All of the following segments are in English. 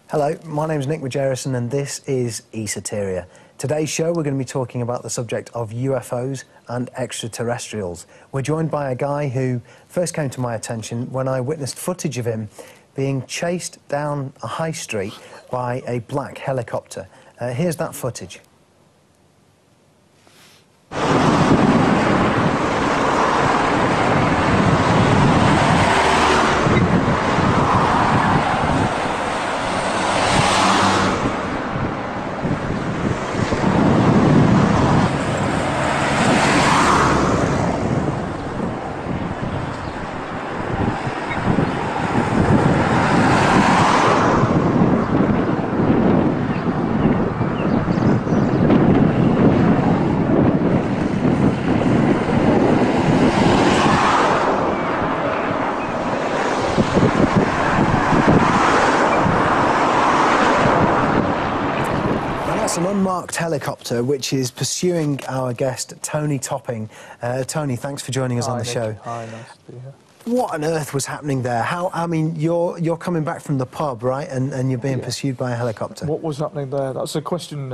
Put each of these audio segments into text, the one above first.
Hello, my name's Mcmoneagle and this is Esoteria. Today's show we're going to be talking about the subject of UFOs and extraterrestrials. We're joined by a guy who first came to my attention when I witnessed footage of him being chased down a high street by a black helicopter. Here's that footage. An unmarked helicopter which is pursuing our guest Tony Topping. Tony, thanks for joining us on the show. Hi, nice to be here. What on earth was happening there? I mean, you're coming back from the pub, right? And you're being pursued by a helicopter. What was happening there? That's a question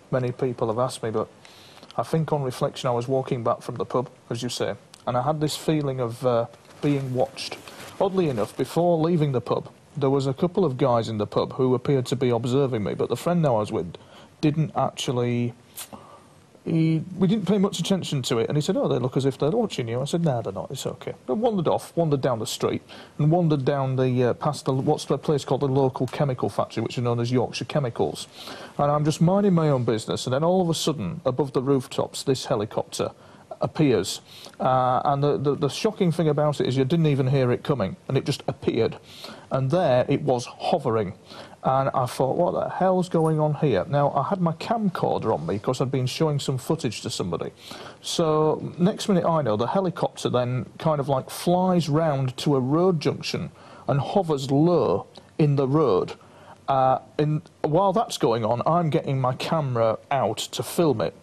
many people have asked me, but I think on reflection I was walking back from the pub, as you say, and I had this feeling of being watched. Oddly enough, before leaving the pub, there was a couple of guys in the pub who appeared to be observing me, but the friend I was with didn't actually... we didn't pay much attention to it, and he said, oh, they look as if they're watching you. I said, no, they're not, it's okay. They wandered off, wandered down the street, and wandered down the, past the, what's the place called the local chemical factory, which is known as Yorkshire Chemicals. And I'm just minding my own business, and then all of a sudden, above the rooftops, this helicopter appears. And the shocking thing about it is you didn't even hear it coming, and it just appeared. And there it was hovering. And I thought, what the hell's going on here? Now, I had my camcorder on me because I'd been showing some footage to somebody. So, next minute I know, the helicopter then kind of like flies round to a road junction and hovers low in the road. While that's going on, I'm getting my camera out to film it.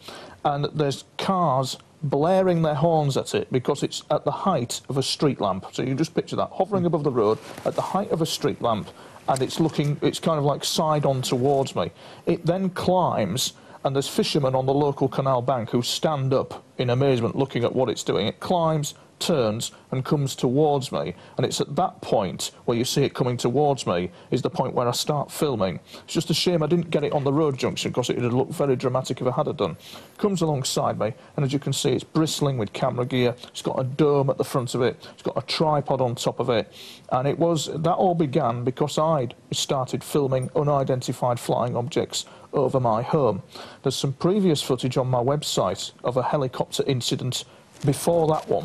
And there's cars blaring their horns at it because it's at the height of a street lamp. So you can just picture that, hovering above the road at the height of a street lamp, and it's kind of like side on towards me. It then climbs, and there's fishermen on the local canal bank who stand up in amazement looking at what it's doing. It climbs, turns and comes towards me, and it's at that point where you see it coming towards me is the point where I start filming. It's just a shame I didn't get it on the road junction because it would have looked very dramatic if I had it done. Comes alongside me, and as you can see, it's bristling with camera gear. It's got a dome at the front of it, it's got a tripod on top of it, and that all began because I'd started filming unidentified flying objects over my home. There's some previous footage on my website of a helicopter incident before that one,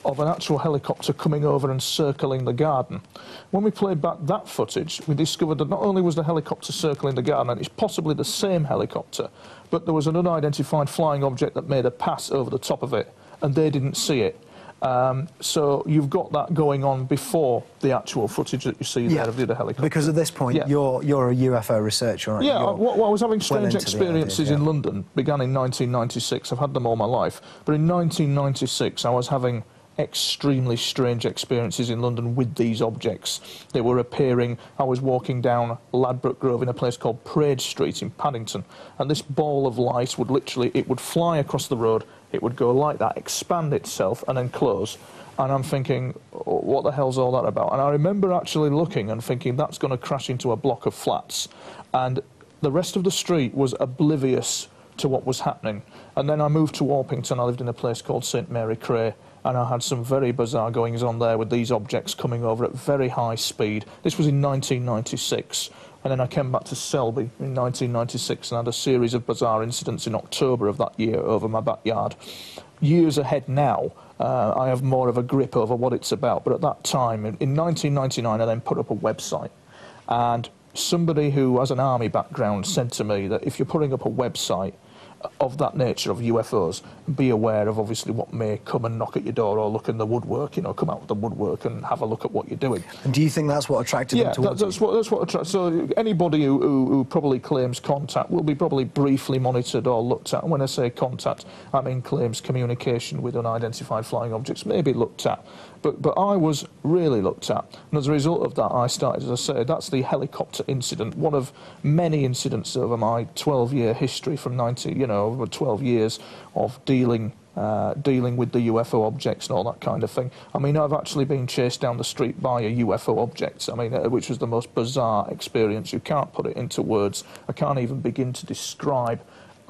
of an actual helicopter coming over and circling the garden. When we played back that footage, we discovered that not only was the helicopter circling the garden, and it's possibly the same helicopter, but there was an unidentified flying object that made a pass over the top of it, and they didn't see it. So you've got that going on before the actual footage that you see there of the other helicopter. Because at this point, you're a UFO researcher, aren't you? Yeah, well, I was having strange experiences in London, began in 1996. I've had them all my life. But in 1996, I was having extremely strange experiences in London with these objects. They were appearing. I was walking down Ladbroke Grove in a place called Parade Street in Paddington, and this ball of light would literally, it would fly across the road, it would go like that, expand itself and then close. And I'm thinking, what the hell's all that about? And I remember actually looking and thinking that's going to crash into a block of flats. And the rest of the street was oblivious to what was happening. And then I moved to Orpington. I lived in a place called St Mary Cray, and I had some very bizarre goings on there with these objects coming over at very high speed. This was in 1996. And then I came back to Selby in 1996 and had a series of bizarre incidents in October of that year over my backyard. Years ahead now, I have more of a grip over what it's about, but at that time, in 1999, I then put up a website, and somebody who has an army background said to me that if you're putting up a website, of that nature, of UFOs, be aware of obviously what may come and knock at your door or look in the woodwork, you know, come out of the woodwork and have a look at what you're doing. And do you think that's what attracted them towards that's what attracts. So anybody who probably claims contact will be probably briefly monitored or looked at. And when I say contact, I mean claims communication with unidentified flying objects may be looked at. But I was really looked at, and as a result of that, I started, as I say, that's the helicopter incident, one of many incidents over my 12-year history from 12 years of dealing with the UFO objects and all that kind of thing. I mean, I've actually been chased down the street by a UFO object, I mean, which was the most bizarre experience. You can't put it into words. I can't even begin to describe.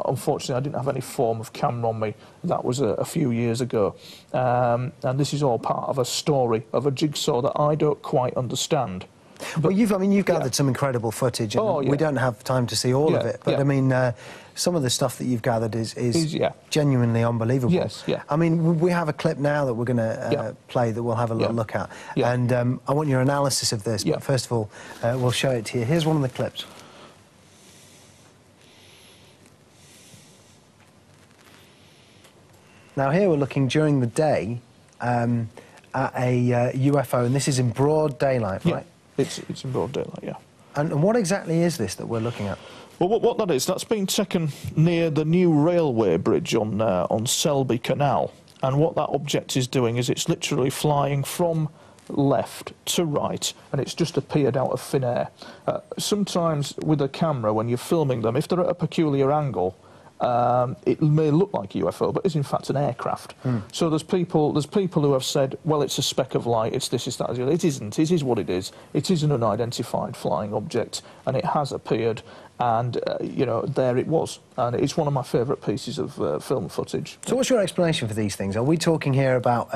Unfortunately, I didn't have any form of camera on me. That was a few years ago. And this is all part of a story, of a jigsaw that I don't quite understand. But well, you've gathered some incredible footage, and we don't have time to see all of it. But I mean, some of the stuff that you've gathered is genuinely unbelievable. Yes, yeah. I mean, we have a clip now that we're going to play that we'll have a little look at. And I want your analysis of this. But first of all, we'll show it to you. Here's one of the clips. Now here we're looking during the day at a UFO, and this is in broad daylight, right? It's in broad daylight, yeah. And what exactly is this that we're looking at? Well, what that is, that's been taken near the new railway bridge on Selby Canal, and what that object is doing is it's literally flying from left to right, and it's just appeared out of thin air. Sometimes with a camera, when you're filming them, if they're at a peculiar angle, it may look like a UFO, but is in fact an aircraft. So there's people who have said, well, it's a speck of light, it's this, it's that. It isn't. It is what it is. It is an unidentified flying object, and it has appeared, and you know, there it was. And it's one of my favourite pieces of film footage. So what's your explanation for these things? Are we talking here about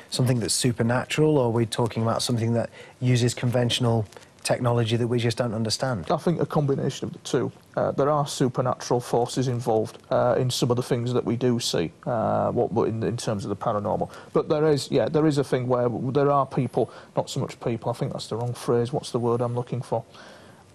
something that's supernatural, or are we talking about something that uses conventional technology that we just don't understand? I think a combination of the two. There are supernatural forces involved in some of the things that we do see, in terms of the paranormal. But there is a thing where there are people, not so much people, I think that's the wrong phrase, what's the word I'm looking for?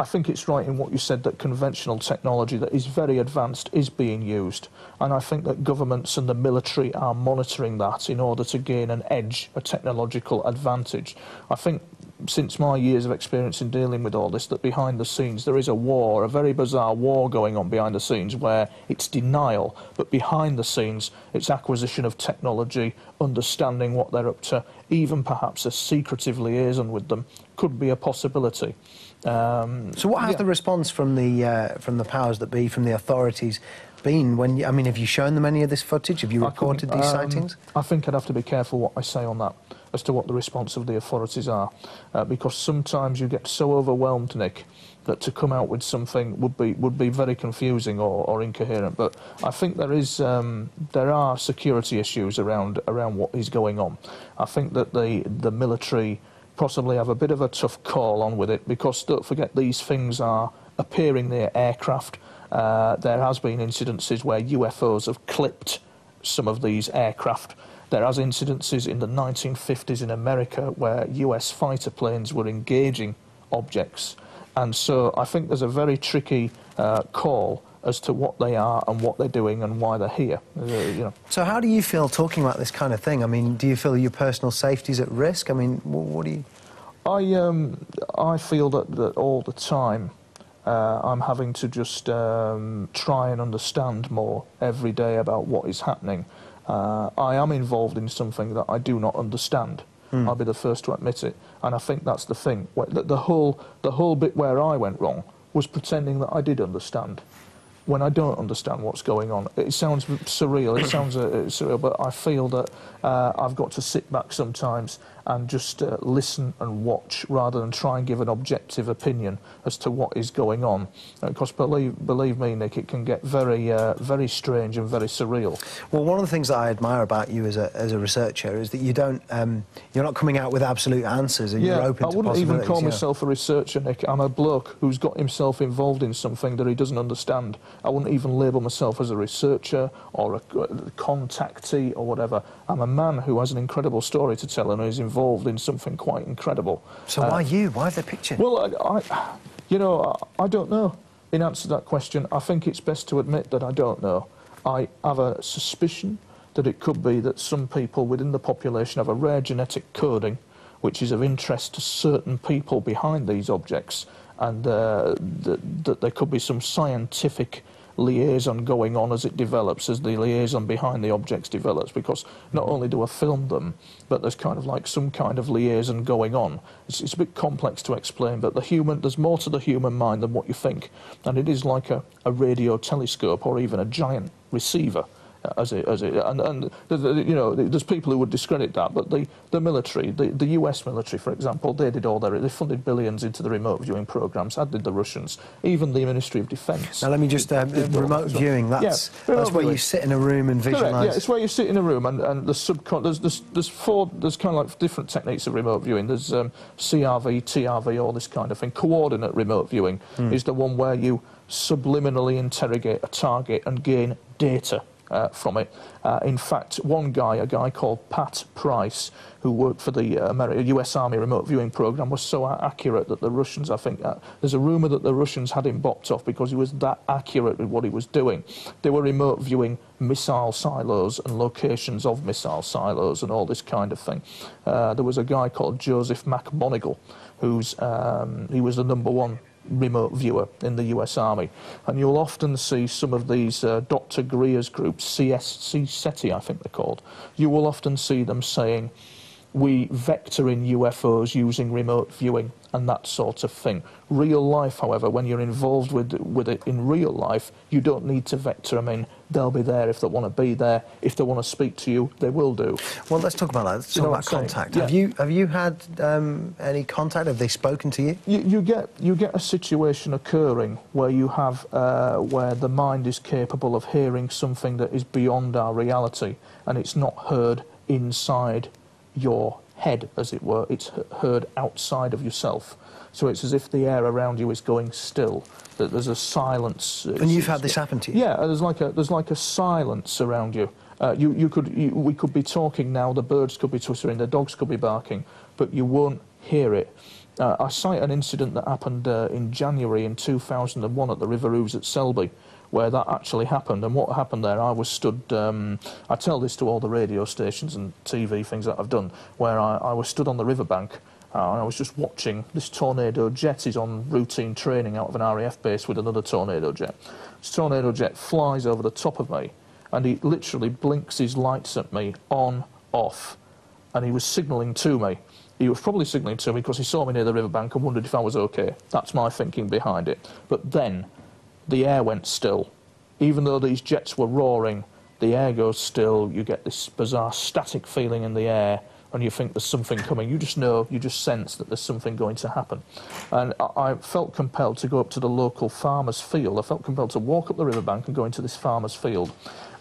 I think it's right in what you said, that conventional technology that is very advanced is being used. And I think that governments and the military are monitoring that in order to gain an edge, a technological advantage. I think since my years of experience in dealing with all this, that behind the scenes there is a war, a very bizarre war going on behind the scenes, where it's denial, but behind the scenes it's acquisition of technology, understanding what they're up to, even perhaps a secretive liaison with them could be a possibility. So what has the response from the powers that be, from the authorities, been? When I mean, have you shown them any of this footage? Have you reported these sightings? I think I'd have to be careful what I say on that, as to what the response of the authorities are, because sometimes you get so overwhelmed, Nick, that to come out with something would be very confusing or incoherent. But I think there are security issues around what is going on. I think that the military possibly have a bit of a tough call on with it, because don't forget, these things are appearing near aircraft. There has been incidences where UFOs have clipped some of these aircraft. There has incidences in the 1950s in America where US fighter planes were engaging objects. And so I think there's a very tricky call as to what they are and what they're doing and why they're here. You know. So how do you feel talking about this kind of thing? I mean, do you feel your personal safety's at risk? I mean, what do you... I feel that all the time I'm having to just try and understand more every day about what is happening. I am involved in something that I do not understand. I'll be the first to admit it, and I think that's the thing. The whole bit where I went wrong was pretending that I did understand, when I don't understand what's going on. It sounds surreal. It sounds surreal, but I feel that I've got to sit back sometimes and just listen and watch, rather than try and give an objective opinion as to what is going on. Because believe me, Nick, it can get very strange and very surreal. Well, one of the things that I admire about you as a researcher is that you don't, you're not coming out with absolute answers, and you're open to possibilities. I wouldn't even call myself a researcher, Nick. I'm a bloke who's got himself involved in something that he doesn't understand. I wouldn't even label myself as a researcher or a contactee or whatever. I'm a man who has an incredible story to tell and is involved in something quite incredible. So why you? Why the picture? Well, I don't know. In answer to that question, I think it's best to admit that I don't know. I have a suspicion that it could be that some people within the population have a rare genetic coding which is of interest to certain people behind these objects, and that there could be some scientific liaison going on as it develops, as the liaison behind the objects develops, because not only do I film them, but there's kind of like some kind of liaison going on. It's a bit complex to explain, but there's more to the human mind than what you think, and it is like a radio telescope or even a giant receiver. And you know, there's people who would discredit that, but the military, the US military, for example, they funded billions into the remote viewing programs, as did the Russians, even the Ministry of Defence. Now let me just, remote viewing, that's where you sit in a room and visualise. Correct, yeah, it's where you sit in a room, and there's kind of like different techniques of remote viewing. There's CRV, TRV, all this kind of thing. Coordinate remote viewing is the one where you subliminally interrogate a target and gain data from it. In fact, a guy called Pat Price, who worked for the US Army remote viewing program, was so accurate that the Russians, I think, there's a rumour that the Russians had him bopped off because he was that accurate with what he was doing. They were remote viewing missile silos and locations of missile silos and all this kind of thing. There was a guy called Joseph Mcmoneagle, he was the #1 remote viewer in the US Army, and you'll often see some of these Dr. Greer's groups, SETI I think they're called, you will often see them saying, we vector in UFOs using remote viewing and that sort of thing. Real life, however, when you're involved with it in real life, you don't need to vector them in. They'll be there if they want to be there. If they want to speak to you, they will do. Well, let's talk about that. Let's talk about contact. Yeah. Have you had any contact? Have they spoken to you? You get a situation occurring where you have where the mind is capable of hearing something that is beyond our reality, and it's not heard inside your head, as it were. It's heard outside of yourself. So it's as if the air around you is going still, that there's a silence. And you've had this happen to you? Yeah, there's like a silence around you. We could be talking now, the birds could be twittering, the dogs could be barking, but you won't hear it. I cite an incident that happened in January in 2001 at the River Ouse at Selby, where that actually happened. And what happened there, I was stood, I tell this to all the radio stations and TV things that I've done, where I was stood on the riverbank and I was just watching this tornado jet. Is on routine training out of an RAF base with another tornado jet. This tornado jet flies over the top of me, and he literally blinks his lights at me on, off, and he was signalling to me. He was probably signalling to me because he saw me near the riverbank and wondered if I was okay. That's my thinking behind it. But then the air went still. Even though these jets were roaring, the air goes still. You get this bizarre static feeling in the air, and you think there's something coming. You just know, you just sense that there's something going to happen. And I felt compelled to go up to the local farmer's field. I felt compelled to walk up the riverbank and go into this farmer's field.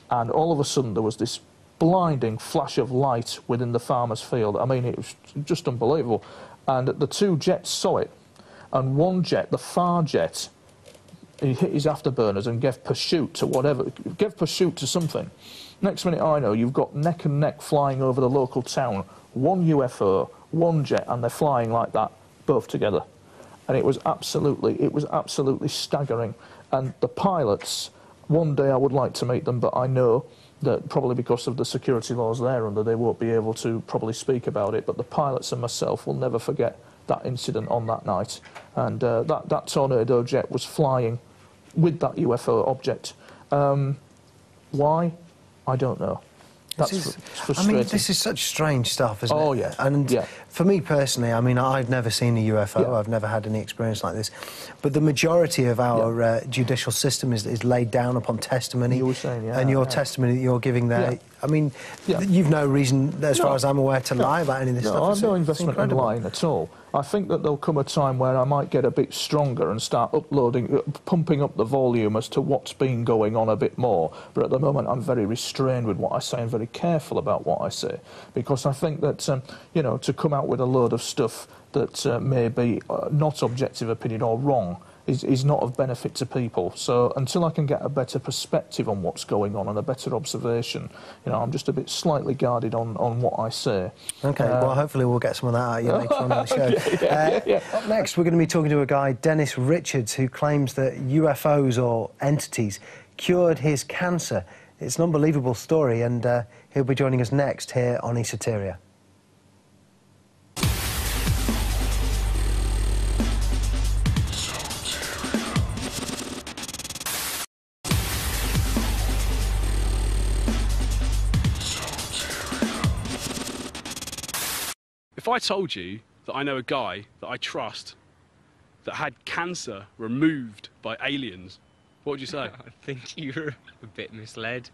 And all of a sudden there was this blinding flash of light within the farmer's field. I mean, it was just unbelievable. And the two jets saw it. And one jet, the far jet, he hit his afterburners and gave pursuit to something. Next minute I know, you've got neck and neck flying over the local town. One UFO, one jet, and they're flying like that, both together. And it was absolutely staggering. And the pilots, one day I would like to meet them, but I know that probably because of the security laws they're under, they won't be able to probably speak about it. But the pilots and myself will never forget that incident on that night. And that tornado jet was flying with that UFO object. Why? I don't know. That's frustrating. I mean, this is such strange stuff, isn't it? Oh, yeah. And for me personally, I mean, I've never seen a UFO. Yeah. I've never had any experience like this. But the majority of our judicial system is laid down upon testimony. You were saying, and your testimony that you're giving there, I mean, you've no reason, as far as I'm aware, to lie about any of this stuff. No, I've no investment in lying at all. I think that there'll come a time where I might get a bit stronger and start pumping up the volume as to what's been going on a bit more. But at the moment, I'm very restrained with what I say and very careful about what I say, because I think that, you know, to come out with a load of stuff that may be not objective opinion or wrong is not of benefit to people. So until I can get a better perspective on what's going on and a better observation, you know, I'm just a bit slightly guarded on what I say. OK, well, hopefully we'll get some of that out of you later on in the show. Up next, we're going to be talking to a guy, Dennis Richards, who claims that UFOs or entities cured his cancer It's an unbelievable story, and he'll be joining us next here on Esoteria. If I told you that I know a guy that I trust that had cancer removed by aliens, what would you say? I think you're a bit misled.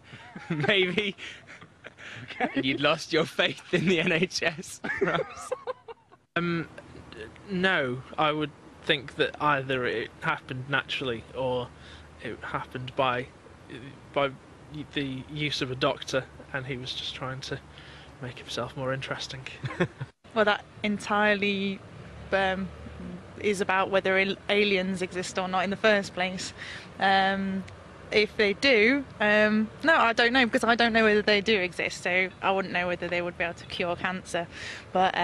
Maybe you'd lost your faith in the NHS, perhaps. No, I would think that either it happened naturally or it happened by the use of a doctor, and he was just trying to make himself more interesting. Well, that entirely is about whether aliens exist or not in the first place. If they do, no, I don't know, because I don't know whether they do exist, so I wouldn't know whether they would be able to cure cancer. But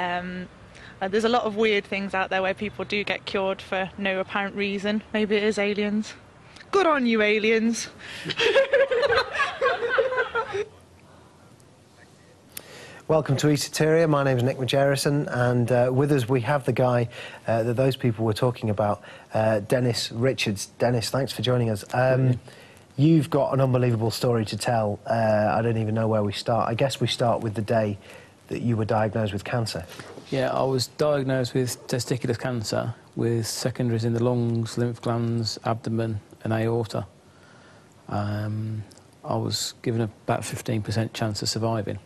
there's a lot of weird things out there where people do get cured for no apparent reason. Maybe it is aliens. Good on you, aliens. Welcome to Esoteria. My name is Mcmoneagle, and with us we have the guy that those people were talking about, Dennis Richards. Dennis, thanks for joining us. You've got an unbelievable story to tell. I don't even know where we start. I guess we start with the day that you were diagnosed with cancer. Yeah, I was diagnosed with testicular cancer with secondaries in the lungs, lymph glands, abdomen and aorta. I was given about 15% chance of surviving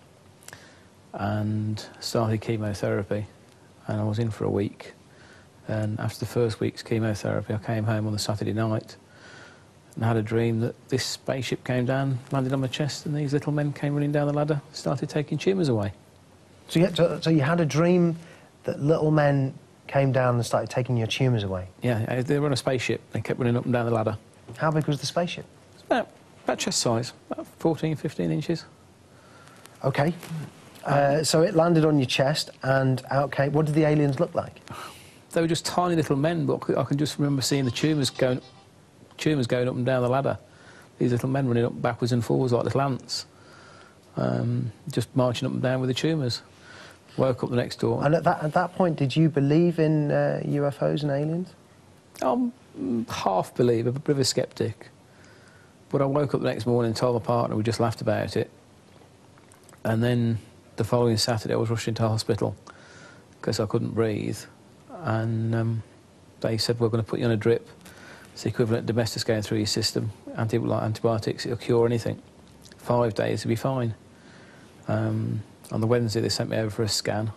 and started chemotherapy, and I was in for a week. And after the first week's chemotherapy, I came home on the Saturday night and had a dream that this spaceship came down, landed on my chest, and these little men came running down the ladder, started taking tumours away. So you had a dream that little men came down and started taking your tumours away? Yeah, they were on a spaceship. They kept running up and down the ladder. How big was the spaceship? It's about chest size, about 14, 15 inches. OK. So it landed on your chest, and out came... What did the aliens look like? They were just tiny little men, but I can just remember seeing the tumours going up and down the ladder. These little men running up backwards and forwards like little ants, just marching up and down with the tumours. Woke up the next door. And at that point, did you believe in UFOs and aliens? I'm half believer, but a bit of a sceptic. But I woke up the next morning and told my partner, we just laughed about it. And then the following Saturday I was rushed into hospital because I couldn't breathe. And they said, we're going to put you on a drip. It's the equivalent of domestics going through your system. Antibiotics, it'll cure anything. 5 days, you'll be fine. On the Wednesday, they sent me over for a scan.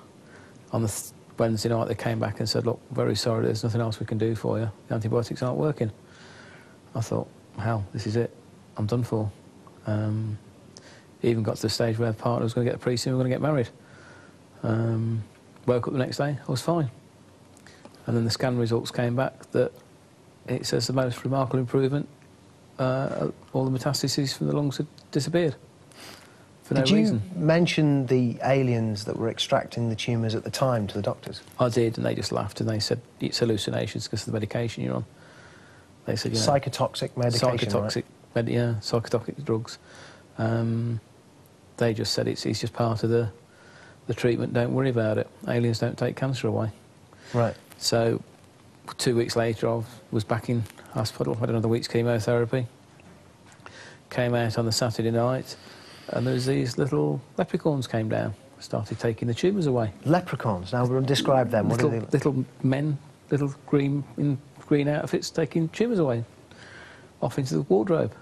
On the Wednesday night, they came back and said, look, very sorry, there's nothing else we can do for you. The antibiotics aren't working. I thought, hell, this is it. I'm done for. Even got to the stage where the partner was going to get a priest and we were going to get married. Woke up the next day, I was fine. And then the scan results came back that it says the most remarkable improvement, all the metastases from the lungs had disappeared. For no reason. Did you mention the aliens that were extracting the tumours at the time to the doctors? I did, and they just laughed and they said, it's hallucinations because of the medication you're on. They said, you know... Psychotoxic medication, Psychotoxic, right? Yeah, psychotoxic drugs. They just said it's just part of the treatment, don't worry about it. Aliens don't take cancer away. Right. So 2 weeks later I was back in hospital, had another week's chemotherapy. Came out on the Saturday night and there was these little leprechauns came down, started taking the tumours away. Leprechauns? Now describe them. What are they? Little men, little green outfits taking tumours away, off into the wardrobe.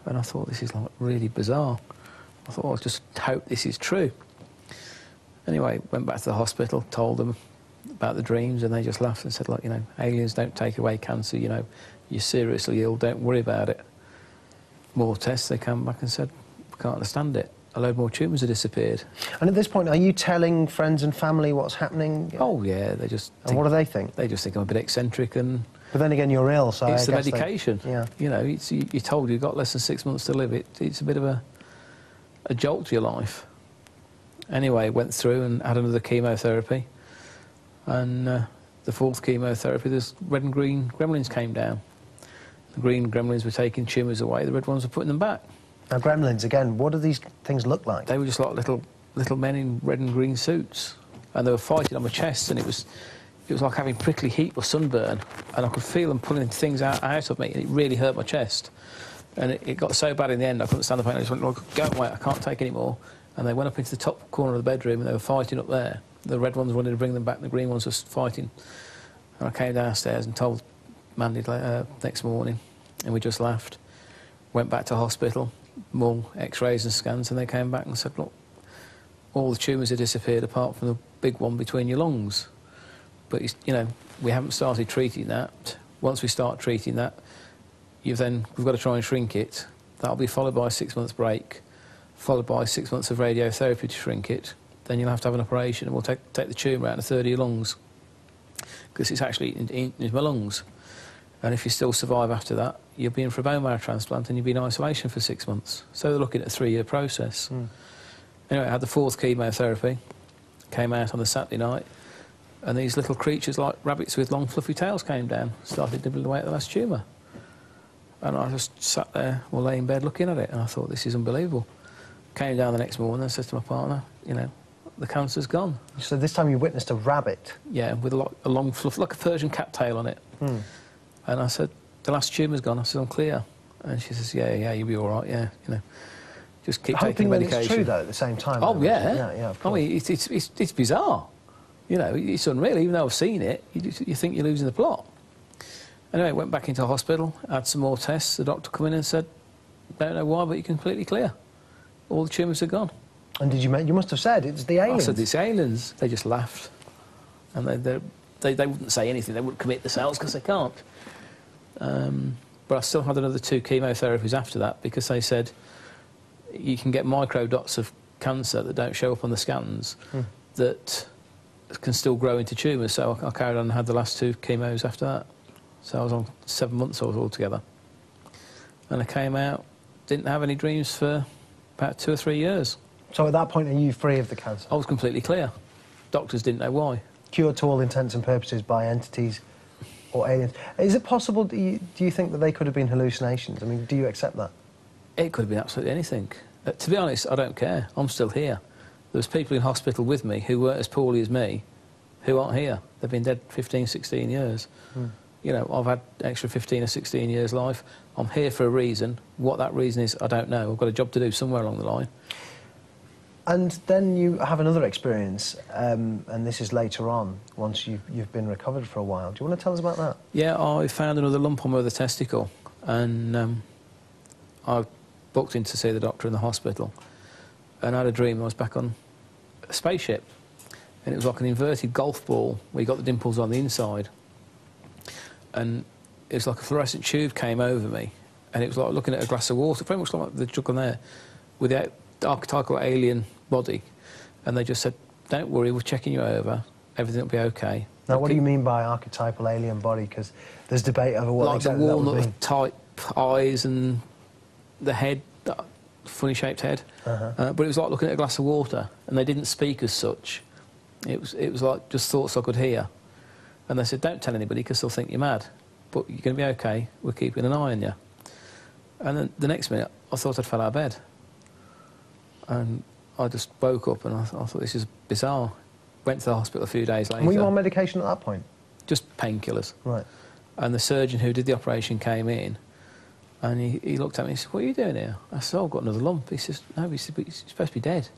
And I thought, this is like really bizarre. I thought, I'll just hope this is true. Anyway, went back to the hospital, told them about the dreams, and they just laughed and said, like, you know, aliens don't take away cancer, you know, you're seriously ill, don't worry about it. More tests, they come back and said, we can't understand it. A load more tumours have disappeared. And at this point, are you telling friends and family what's happening? Oh, yeah, they just... And what do they think? They just think I'm a bit eccentric and... But then again, you're ill, so it's the medication. Yeah. You know, you're told you've got less than 6 months to live. It's a bit of a jolt to your life. Anyway, went through and had another chemotherapy. And the fourth chemotherapy, there's red and green gremlins came down. The green gremlins were taking tumours away, the red ones were putting them back. Now, gremlins, again, what do these things look like? They were just like little men in red and green suits, and they were fighting on my chest, and it was like having prickly heat or sunburn, and I could feel them pulling things out of me, and it really hurt my chest. And it got so bad in the end, I couldn't stand the pain. I just went, look, go away, I can't take any more. And they went up into the top corner of the bedroom, and they were fighting up there. The red ones wanted to bring them back, and the green ones were fighting. And I came downstairs and told Mandy next morning, and we just laughed. Went back to hospital, more x-rays and scans, and they came back and said, look, all the tumours have disappeared apart from the big one between your lungs. But, you know, we haven't started treating that. Once we start treating that, we've got to try and shrink it. That'll be followed by a 6 months break, followed by 6 months of radiotherapy to shrink it. Then you'll have to have an operation, and we'll take the tumour out of a third of your lungs, because it's actually in my lungs. And if you still survive after that, you'll be in for a bone marrow transplant, and you'll be in isolation for 6 months. So they're looking at a 3-year process. Anyway, I had the 4th chemotherapy, came out on the Saturday night, and these little creatures like rabbits with long fluffy tails came down, started nibbling away at the last tumour. And I just sat there or lay in bed looking at it, and I thought, this is unbelievable. Came down the next morning and said to my partner, you know, the cancer's gone. So this time you witnessed a rabbit? Yeah, with a long fluff, like a Persian cat tail on it. And I said, the last tumour's gone. I said, I'm clear. And she says, yeah, you'll be all right, yeah, you know. Just keep taking the medication. It's true, though, at the same time. Oh, yeah. Yeah, of course. I mean, it's bizarre. You know, it's unreal. Even though I've seen it, you think you're losing the plot. Anyway, went back into hospital, had some more tests. The doctor come in and said, don't know why, but you're completely clear. All the tumours are gone. And did you must have said it's the aliens. I said, it's aliens. They just laughed. And they wouldn't say anything. They wouldn't commit themselves because they can't. But I still had another 2 chemotherapies after that, because they said you can get microdots of cancer that don't show up on the scans that can still grow into tumours. So I carried on and had the last 2 chemos after that. So I was on 7 months altogether. And I came out, didn't have any dreams for about 2 or 3 years. So at that point, are you free of the cancer? I was completely clear. Doctors didn't know why. Cured to all intents and purposes by entities or aliens. Is it possible, do you think that they could have been hallucinations? I mean, do you accept that? It could have been absolutely anything. To be honest, I don't care. I'm still here. There's people in hospital with me who weren't as poorly as me who aren't here. They've been dead 15, 16 years. You know, I've had extra 15 or 16 years life. I'm here for a reason. What that reason is, I don't know. I've got a job to do somewhere along the line. And then you have another experience, and this is later on, once you've been recovered for a while. Do you want to tell us about that? Yeah, I found another lump on my other testicle, and I booked in to see the doctor in the hospital, and I had a dream I was back on a spaceship, and it was like an inverted golf ball where you got the dimples on the inside, and it was like a fluorescent tube came over me, and it was like looking at a glass of water, very much like the jug on there, with the archetypal alien body, and they just said, don't worry, we're checking you over, everything will be okay. Now, what do you mean by archetypal alien body? Because there's debate over what like exactly that would mean. walnut type eyes and the head, that funny shaped head. But it was like looking at a glass of water, and they didn't speak as such. It was like just thoughts I could hear. And they said, don't tell anybody because they'll think you're mad, but you're going to be okay, we're keeping an eye on you. And then the next minute, I thought I'd fell out of bed. And I just woke up and I thought, this is bizarre. Went to the hospital a few days later. Were you on medication at that point? Just painkillers. Right. And the surgeon who did the operation came in, and he looked at me and he said, what are you doing here? I said, oh, I've got another lump. He says, no, he said, but you're supposed to be dead.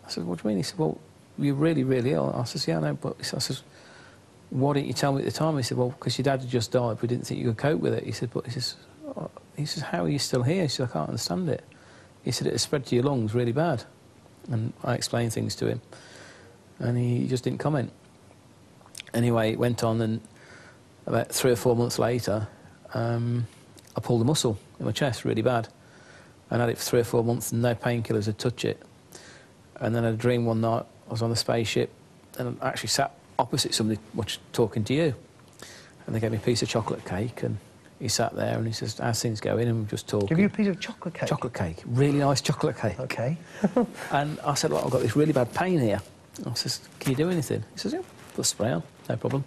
I said, what do you mean? He said, well, you're really, really ill. I said, yeah, I know, but I said, why didn't you tell me at the time? He said, well, because your dad had just died, we didn't think you could cope with it. He said, but he says, how are you still here? He said, I can't understand it. He said, it has spread to your lungs really bad. And I explained things to him, and he just didn't comment. Anyway, it went on, and about 3 or 4 months later, I pulled a muscle in my chest really bad. And had it for 3 or 4 months, and no painkillers would touch it. And then I had a dream one night, I was on the spaceship, and I actually sat opposite somebody talking to you. And they gave me a piece of chocolate cake, and he sat there and he says, how's things going? And we were just talking. Give you a piece of chocolate cake? Chocolate cake. Really nice chocolate cake. OK. And I said, look, I've got this really bad pain here. I says, can you do anything? He says, yeah, put a spray on, no problem.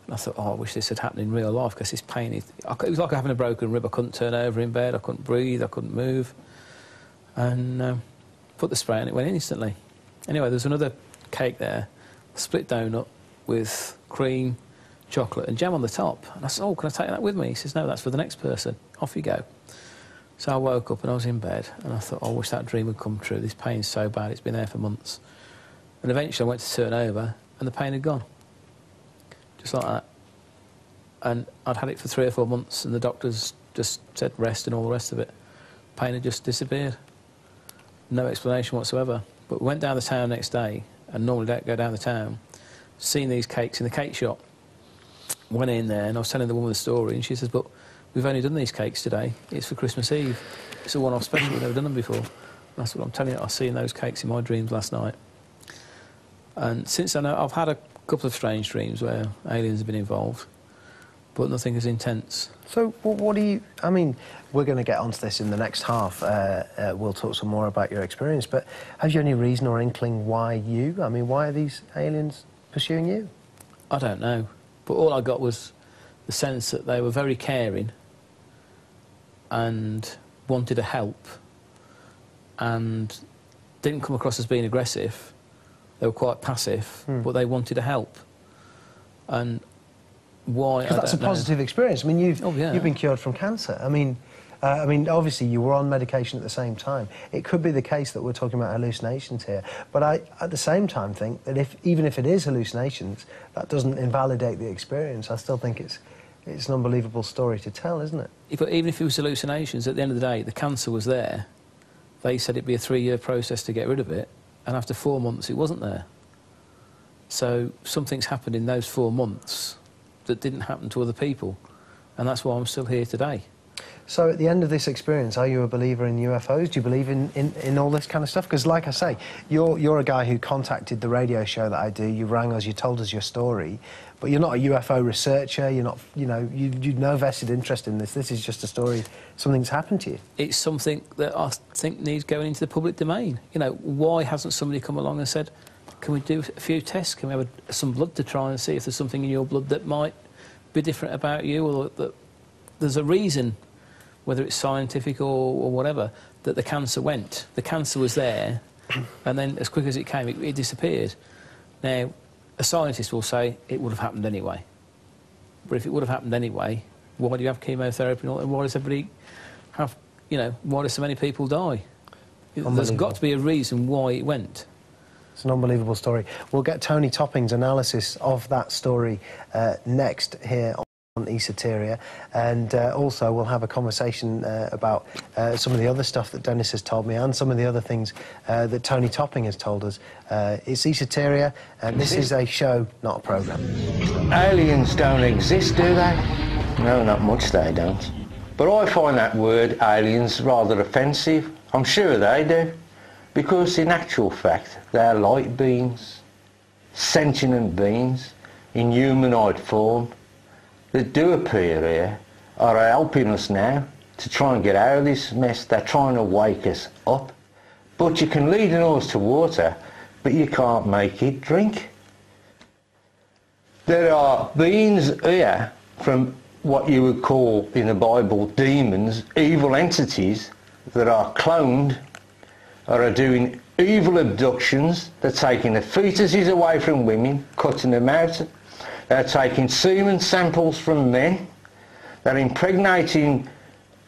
And I thought, oh, I wish this had happened in real life, because this pain, it was like having a broken rib. I couldn't turn over in bed, I couldn't breathe, I couldn't move. And put the spray on, it went in instantly. Anyway, there's another cake there, split donut with cream, chocolate and jam on the top. And I said, oh, can I take that with me? He says, no, that's for the next person. Off you go. So I woke up and I was in bed, and I thought, oh, I wish that dream would come true. This pain's so bad, it's been there for months. And eventually I went to turn over, and the pain had gone. Just like that. And I'd had it for 3 or 4 months, and the doctors just said rest and all the rest of it. Pain had just disappeared. No explanation whatsoever. But we went down the town next day, and normally don't go down the town, seen these cakes in the cake shop. Went in there, and I was telling the woman the story, and she says, but we've only done these cakes today. It's for Christmas Eve. It's a one-off special. We've never done them before. And that's what I'm telling you. I've seen those cakes in my dreams last night. And since then, I've had a couple of strange dreams where aliens have been involved, but nothing as intense. So what do you... I mean, we're going to get onto this in the next half. We'll talk some more about your experience, but have you any reason or inkling why you? I mean, why are these aliens pursuing you? I don't know. But all I got was the sense that they were very caring and wanted to help and didn't come across as being aggressive. They were quite passive, but they wanted to help. And why? Because that's a positive experience. I mean, you've been cured from cancer. I mean, obviously you were on medication at the same time. It could be the case that we're talking about hallucinations here, but I, at the same time, think that even if it is hallucinations, that doesn't invalidate the experience. I still think it's an unbelievable story to tell, isn't it? Even if it was hallucinations, at the end of the day, the cancer was there. They said it'd be a 3-year process to get rid of it, and after 4 months, it wasn't there. So something's happened in those 4 months that didn't happen to other people, and that's why I'm still here today. So at the end of this experience, are you a believer in UFOs? Do you believe in all this kind of stuff? Because like I say, you're a guy who contacted the radio show that I do, you rang us, you told us your story, but you're not a UFO researcher, you're not, you've no vested interest in this. This is just a story, something's happened to you. It's something that I think needs going into the public domain. Why hasn't somebody come along and said, can we do a few tests? Can we have some blood to try and see if there's something in your blood that might be different about you, or that there's a reason, whether it's scientific or whatever, that the cancer went. The cancer was there, and then as quick as it came, it disappeared. Now, a scientist will say it would have happened anyway. But if it would have happened anyway, why do you have chemotherapy and all, and why does everybody have, why do so many people die? There's got to be a reason why it went. It's an unbelievable story. We'll get Tony Topping's analysis of that story next here on Esoteria, and also we'll have a conversation about some of the other stuff that Dennis has told me and some of the other things that Tony Topping has told us. It's Esoteria, and this is a show, not a programme. Aliens don't exist, do they? No, not much they don't. But I find that word aliens rather offensive. I'm sure they do. Because in actual fact, they're light beings, sentient beings, in humanoid form, that do appear here, are helping us now to try and get out of this mess. They're trying to wake us up. But you can lead an horse to water, but you can't make it drink. There are beings here from what you would call in the Bible demons, evil entities that are cloned, or are doing evil abductions. They're taking the fetuses away from women, cutting them out. They're taking semen samples from men. They're impregnating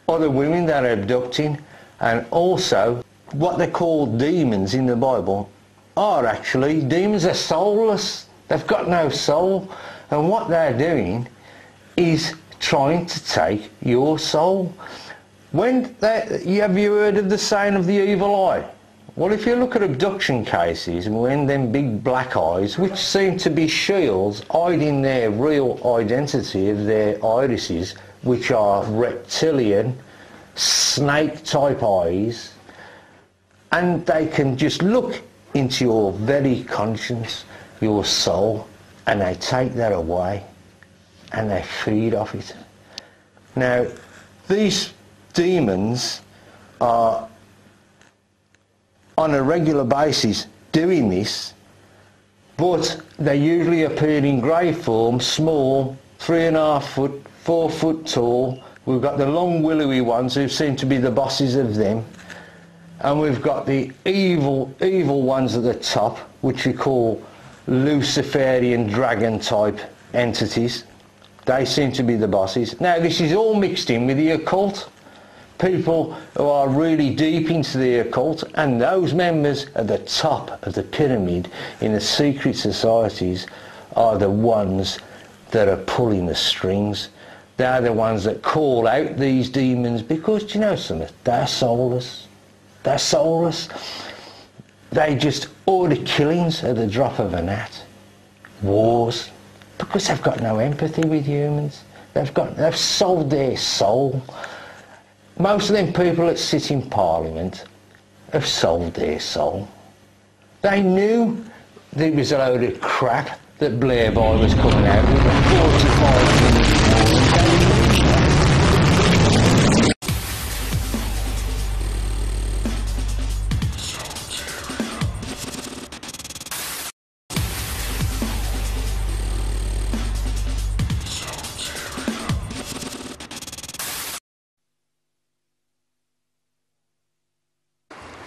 other women that are abducting. And also, what they call demons in the Bible are actually, demons are soulless. They've got no soul. And what they're doing is trying to take your soul. Have you heard of the saying of the evil eye? Well, if you look at abduction cases, when them big black eyes, which seem to be shields hiding their real identity of their irises, which are reptilian, snake-type eyes, and they can just look into your very conscience, your soul, and they take that away, and they feed off it. Now, these demons are on a regular basis doing this but they usually appear in grey form, small, 3.5 foot, 4 foot tall. We've got the long willowy ones who seem to be the bosses of them, and we've got the evil ones at the top, which we call Luciferian dragon type entities. They seem to be the bosses. Now this is all mixed in with the occult. People who are really deep into the occult, and those members at the top of the pyramid in the secret societies are the ones that are pulling the strings. They're the ones that call out these demons because, do you know something? They're soulless. They're soulless. They just order killings at the drop of a hat. Wars. Because they've got no empathy with humans. They've sold their soul. Most of them people that sit in Parliament have sold their soul. They knew there was a load of crap that Blair Boy was coming out with, the 45 minutes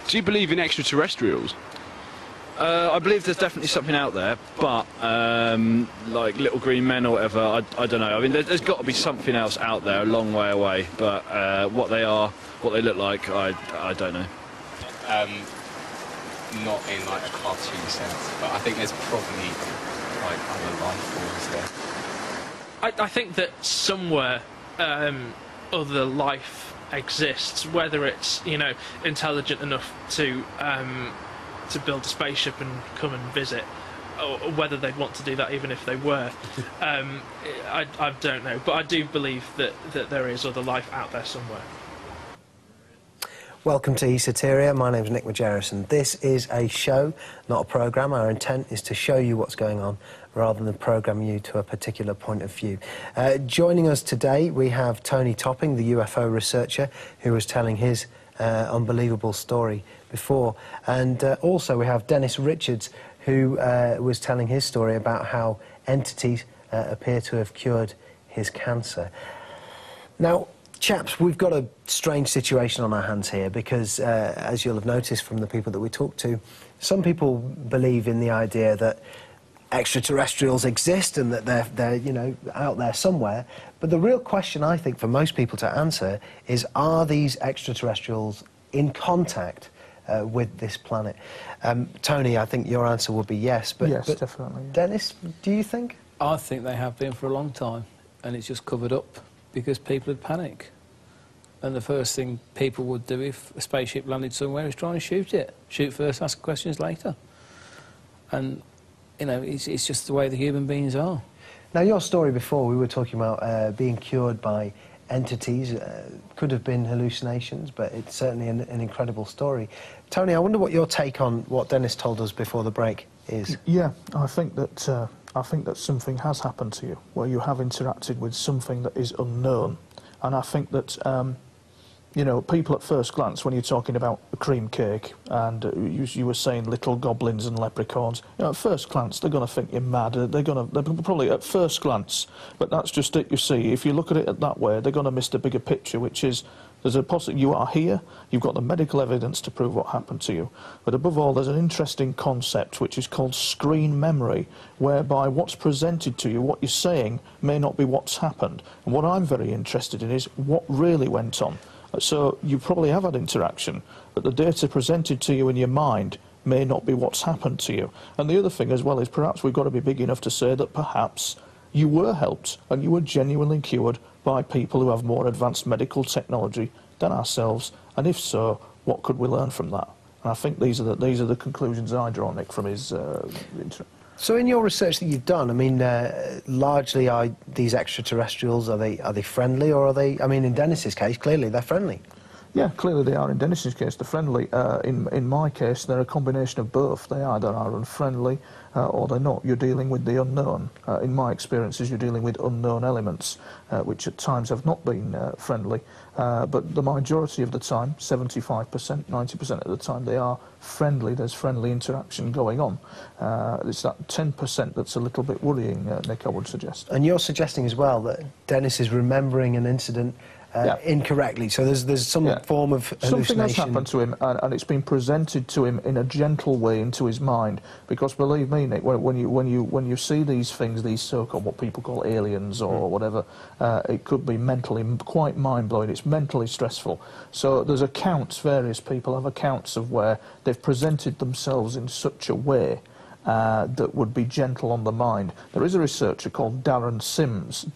Do you believe in extraterrestrials? I believe there's definitely something out there, but like little green men or whatever, I don't know. I mean, there's got to be something else out there a long way away, but what they are, what they look like, I don't know. Not in like a cartoon sense, but I think there's probably like other life forms there. I think that somewhere other life exists, whether it's, you know, intelligent enough to build a spaceship and come and visit, or whether they'd want to do that even if they were. I don't know, but I do believe that there is other life out there somewhere. Welcome to Esoteria. My name's Mcmoneagle, and this is a show, not a programme. Our intent is to show you what's going on rather than program you to a particular point of view. Joining us today, we have Tony Topping, the UFO researcher, who was telling his unbelievable story before. And also we have Dennis Richards, who was telling his story about how entities appear to have cured his cancer. Now, chaps, we've got a strange situation on our hands here because, as you'll have noticed from the people that we talked to, some people believe in the idea that extraterrestrials exist and that they're you know, out there somewhere. But the real question, I think, for most people to answer is, are these extraterrestrials in contact with this planet? Tony, I think your answer would be yes. But, yes, definitely. Yeah. Dennis, do you think? I think they have been for a long time, and it's just covered up because people would panic. And the first thing people would do if a spaceship landed somewhere is try and shoot it. Shoot first, ask questions later. And, you know, it's just the way the human beings are. Now, your story before, we were talking about being cured by entities. Could have been hallucinations, but it's certainly an incredible story. Tony, I wonder what your take on what Dennis told us before the break is. Yeah, I think that something has happened to you, where you have interacted with something that is unknown. And I think that, you know, people at first glance, when you're talking about a cream cake, and you were saying little goblins and leprechauns, you know, at first glance, they're going to think you're mad. They're probably at first glance, but that's just it, you see. If you look at it that way, they're going to miss the bigger picture, which is, there's a possibility you are here, you've got the medical evidence to prove what happened to you. But above all, there's an interesting concept which is called screen memory, whereby what's presented to you, what you're saying, may not be what's happened. And what I'm very interested in is what really went on. So you probably have had interaction, but the data presented to you in your mind may not be what's happened to you. And the other thing as well is perhaps we've got to be big enough to say that perhaps you were helped and you were genuinely cured by people who have more advanced medical technology than ourselves, and if so, what could we learn from that? And I think these are the conclusions I draw, Nick, from his So in your research that you've done, I mean, largely are these extraterrestrials, are they friendly, or are they, I mean, in Dennis's case, clearly they're friendly. Yeah, clearly they are. In Dennis's case, they're friendly. In my case, they're a combination of both. They either are unfriendly or they're not. You're dealing with the unknown. In my experiences, you're dealing with unknown elements, which at times have not been friendly. But the majority of the time, 75%, 90% of the time, they are friendly. There's friendly interaction going on. It's that 10% that's a little bit worrying, Nick, I would suggest. And you're suggesting as well that Dennis is remembering an incident incorrectly, so there's some form of hallucination. Something has happened to him, and it's been presented to him in a gentle way into his mind. Because believe me, Nick, when you see these things, these so-called what people call aliens or whatever, it could be mentally quite mind-blowing. It's mentally stressful. So there's accounts. Various people have accounts of where they've presented themselves in such a way that would be gentle on the mind. There is a researcher called Daryl Sims.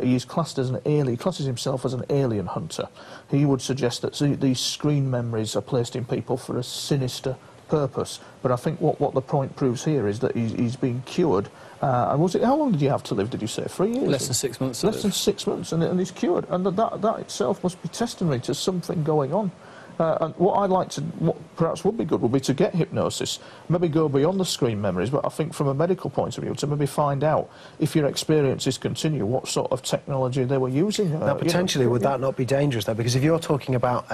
He's classed as he classes himself as an alien hunter. He would suggest that these screen memories are placed in people for a sinister purpose. But I think what the point proves here is that he's been cured. And how long did you have to live, did you say? 3 years? Less than 6 months. Less than 6 months, and he's cured. And that itself must be testimony to something going on. And what perhaps would be good would be to get hypnosis, maybe go beyond the screen memories, but I think from a medical point of view, to maybe find out if your experiences continue, what sort of technology they were using. Now, potentially, would that not be dangerous, though? Because if you're talking about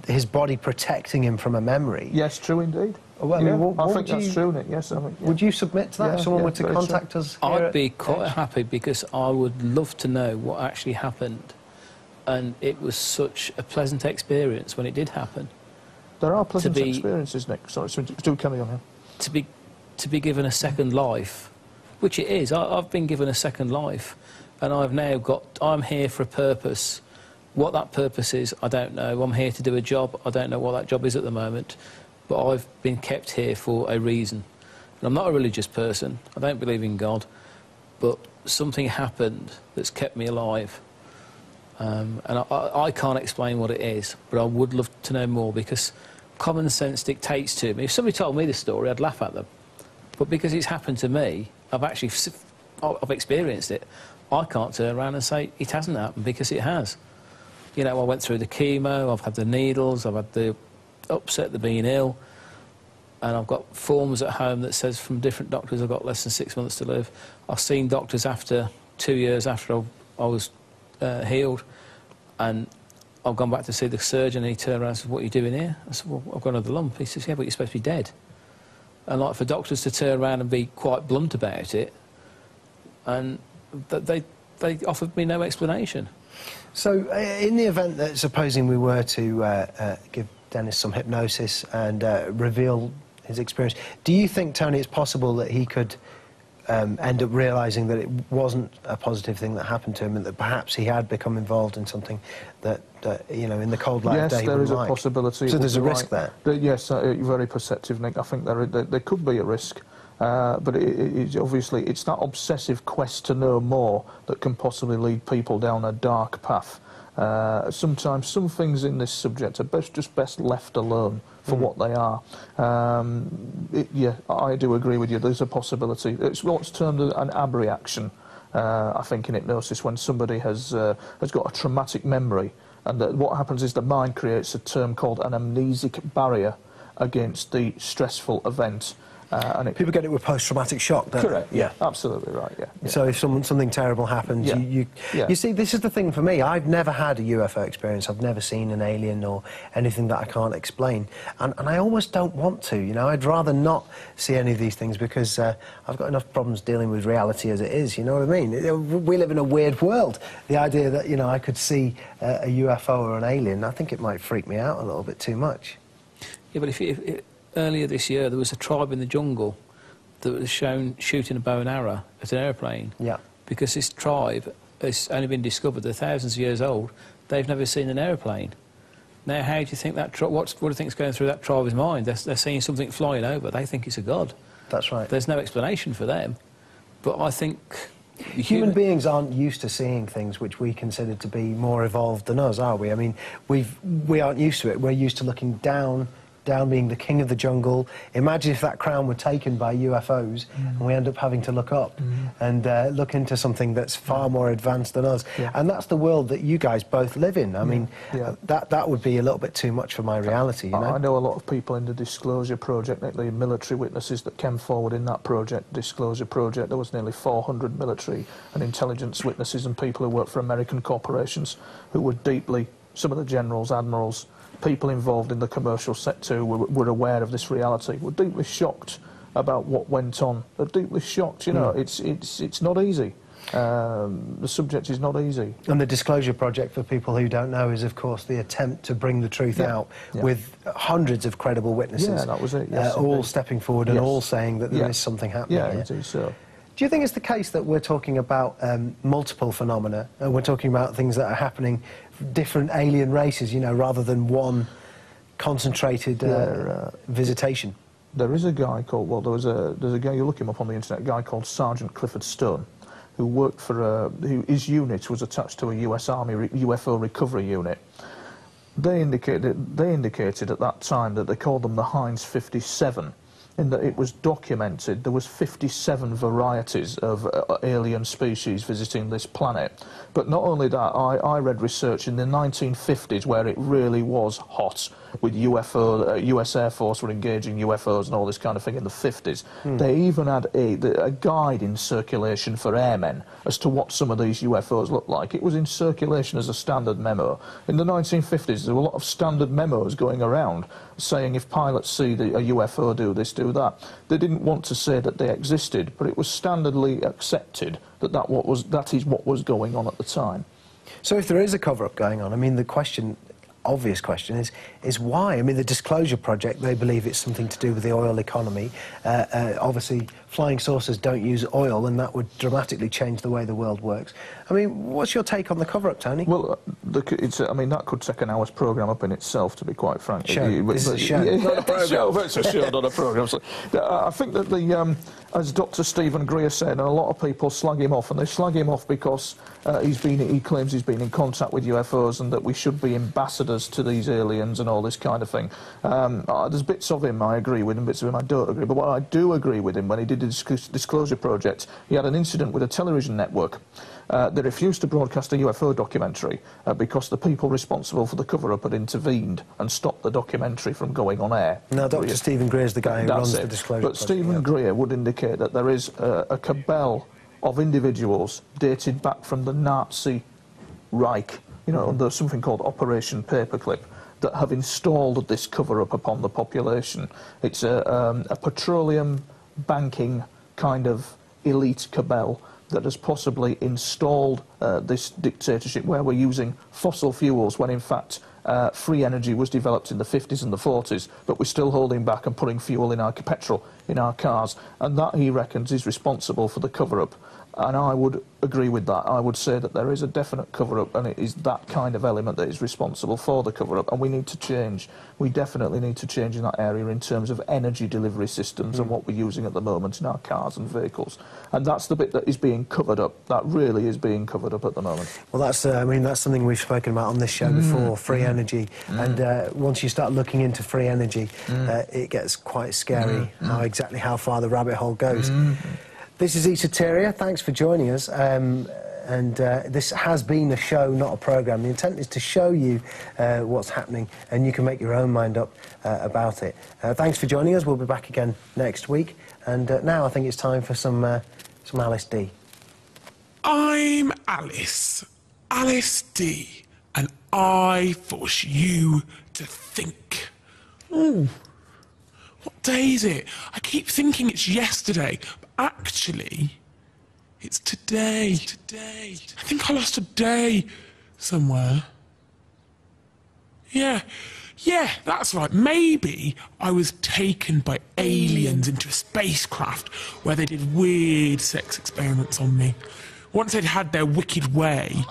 his body protecting him from a memory... Yes, true indeed. Well, I mean, I think that's true, Nick. Yes, I think. Would you submit to that if someone were to contact us? I'd be quite happy, because I would love to know what actually happened. And it was such a pleasant experience when it did happen. There are pleasant experiences, Nick. Sorry, do carry on here. To be given a second life, which it is. I've been given a second life, and I'm here for a purpose. What that purpose is, I don't know. I'm here to do a job. I don't know what that job is at the moment, but I've been kept here for a reason. And I'm not a religious person. I don't believe in God, but something happened that's kept me alive. And I can't explain what it is, but I would love to know more, because common sense dictates to me. If somebody told me this story, I'd laugh at them. But because it's happened to me, I've experienced it. I can't turn around and say it hasn't happened, because it has. You know, I went through the chemo, I've had the needles, I've had the upset, the being ill, and I've got forms at home that says from different doctors I've got less than 6 months to live. I've seen doctors after 2 years after I was healed, and I've gone back to see the surgeon, and he turned around and said, "What are you doing here?" I said, "Well, I've got another lump." He says, "Yeah, but you're supposed to be dead." And like for doctors to turn around and be quite blunt about it, and they offered me no explanation. So in the event that, supposing we were to give Dennis some hypnosis and reveal his experience, do you think, Tony, it's possible that he could end up realising that it wasn't a positive thing that happened to him, and that perhaps he had become involved in something that, you know, in the cold light of day he wouldn't like? Yes, there is a possibility. So there's a risk there? Yes, very perceptive, Nick. I think there could be a risk. But obviously it's that obsessive quest to know more that can possibly lead people down a dark path. Sometimes some things in this subject are just best left alone for what they are. Yeah, I do agree with you. There's a possibility. It's what's termed an abreaction, I think, in hypnosis, when somebody has got a traumatic memory, and what happens is the mind creates a term called an amnesic barrier against the stressful event. And people get it with post-traumatic shock, don't Correct, they? yeah, absolutely right, yeah. So if something terrible happens, you see, this is the thing for me. I've never had a UFO experience. I've never seen an alien or anything that I can't explain. And I almost don't want to, you know. I'd rather not see any of these things, because I've got enough problems dealing with reality as it is, you know what I mean? We live in a weird world. The idea that, you know, I could see a UFO or an alien, I think it might freak me out a little bit too much. Yeah, but if earlier this year, there was a tribe in the jungle that was shown shooting a bow and arrow at an airplane. Yeah. Because this tribe has only been discovered, they're thousands of years old, they've never seen an airplane. Now, how do you think that what do you think's going through that tribe's mind? They're seeing something flying over, they think it's a god. That's right. There's no explanation for them. But I think... Human beings aren't used to seeing things which we consider to be more evolved than us, are we? I mean, we aren't used to it. We're used to looking down down being the king of the jungle. Imagine if that crown were taken by UFOs and we end up having to look up and look into something that's far more advanced than us. And that's the world that you guys both live in. I mean, that would be a little bit too much for my reality, you know? I know a lot of people in the Disclosure Project, the military witnesses that came forward in that project, Disclosure Project. There was nearly 400 military and intelligence witnesses and people who work for American corporations who were deeply, some of the generals, admirals, people involved in the commercial sector who were aware of this reality, were deeply shocked about what went on. They're deeply shocked, you know. It's not easy. The subject is not easy. And the Disclosure Project, for people who don't know, is of course the attempt to bring the truth out with hundreds of credible witnesses. Yeah, that was it, yes, all stepping forward and all saying that there is something happening here. it is so. Do you think it's the case that we're talking about multiple phenomena, and we're talking about things that are happening, different alien races, you know, rather than one concentrated visitation? There is a guy called, well, there's a guy, you look him up on the internet, a guy called Sergeant Clifford Stone, who worked for, his unit was attached to a US Army UFO recovery unit. They indicated at that time that they called them the Heinz 57, in that it was documented there was 57 varieties of alien species visiting this planet. But not only that, I read research in the 1950s where it really was hot with UFO, US Air Force were engaging UFOs and all this kind of thing in the 50s. They even had a guide in circulation for airmen as to what some of these UFOs looked like. It was in circulation as a standard memo. In the 1950s, there were a lot of standard memos going around saying if pilots see a UFO, do this, do that. They didn't want to say that they existed, but it was standardly accepted that that is what was going on at the time. So if there is a cover-up going on, I mean, the obvious question is why? I mean, the Disclosure Project, they believe it's something to do with the oil economy. Obviously, flying saucers don't use oil, and that would dramatically change the way the world works. I mean, what's your take on the cover-up, Tony? Well, I mean, that could take an hour's programme up in itself, to be quite frank. This is a show, not a programme. It's a show, not a programme. So, I think that as Dr. Stephen Greer said, and a lot of people slag him off, and they slag him off because he claims he's been in contact with UFOs and that we should be ambassadors to these aliens and all this kind of thing. There's bits of him I agree with and bits of him I don't agree, but what I do agree with him, when he did the Disclosure Project, he had an incident with a television network. They refused to broadcast a UFO documentary because the people responsible for the cover-up had intervened and stopped the documentary from going on air. Now, Dr. Stephen Greer is the guy who runs the Disclosure Project. But Stephen Greer would indicate that there is a cabal of individuals dated back from the Nazi Reich, you know, under something called Operation Paperclip, that have installed this cover-up upon the population. It's a petroleum banking kind of elite cabal that has possibly installed this dictatorship where we're using fossil fuels when in fact free energy was developed in the 50s and the 40s, but we're still holding back and putting fuel in our petrol in our cars, and that, he reckons, is responsible for the cover-up. And I would agree with that. I would say that there is a definite cover-up, and it is that kind of element that is responsible for the cover-up, and we need to change. We definitely need to change in that area in terms of energy delivery systems and what we're using at the moment in our cars and vehicles. And that's the bit that is being covered up. That really is being covered up at the moment. Well, that's, I mean, that's something we've spoken about on this show before, free energy. And once you start looking into free energy, it gets quite scary exactly how far the rabbit hole goes. This is Esoteria. Thanks for joining us. This has been a show, not a programme. The intent is to show you what's happening, and you can make your own mind up about it. Thanks for joining us. We'll be back again next week. And now I think it's time for some Alice D. I'm Alice D, and I force you to think. Ooh, what day is it? I keep thinking it's yesterday. Actually, it's today. I think I lost a day somewhere. Yeah, that's right. Maybe I was taken by aliens into a spacecraft where they did weird sex experiments on me. Once they'd had their wicked way,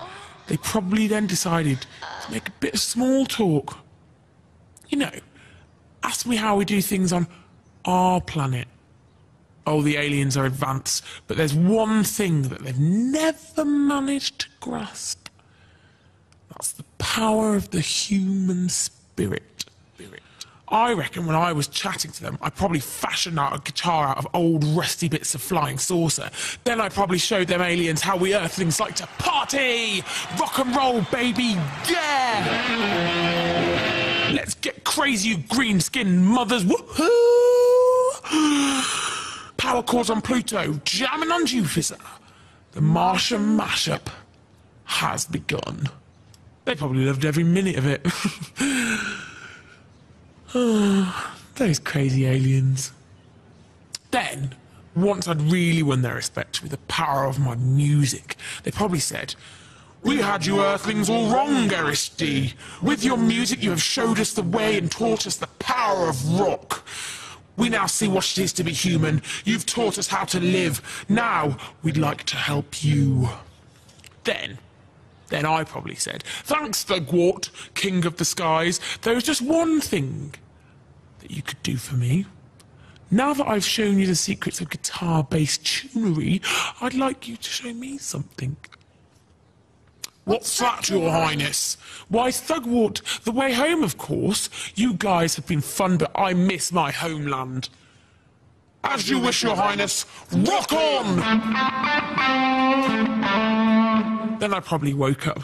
they probably then decided to make a bit of small talk. You know, ask me how we do things on our planet. Oh, the aliens are advanced, but there's one thing that they've never managed to grasp. That's the power of the human spirit. I reckon when I was chatting to them, I probably fashioned out a guitar out of old rusty bits of flying saucer. Then I probably showed them aliens how we Earthlings like to party! Rock and roll, baby, yeah! Let's get crazy, you green-skinned mothers, woohoo! Power cores on Pluto, jamming on Jupiter. The Martian mashup has begun. They probably loved every minute of it. Oh, those crazy aliens. Then, once I'd really won their respect with the power of my music, they probably said, "We had you Earthlings all wrong, Eris D. With your music you have showed us the way and taught us the power of rock. We now see what it is to be human. You've taught us how to live. Now we'd like to help you." Then I probably said, "Thanks, Thugwart, King of the Skies. There is just one thing that you could do for me. Now that I've shown you the secrets of guitar-based tunery, I'd like you to show me something." "What's that, Your Highness?" "Why, Thugwart, the way home, of course. You guys have been fun, but I miss my homeland." "As you wish, Your Highness. Rock on!" Then I probably woke up.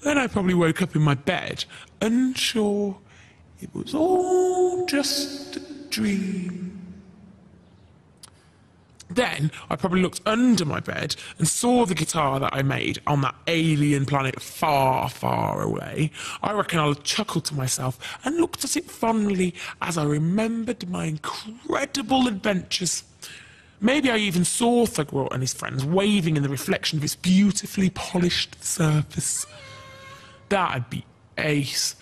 Then I probably woke up in my bed, unsure it was all just a dream. Then I probably looked under my bed and saw the guitar that I made on that alien planet far, far away. I reckon I'll chuckle to myself and looked at it fondly as I remembered my incredible adventures. Maybe I even saw Thugwart and his friends waving in the reflection of its beautifully polished surface. That'd be ace.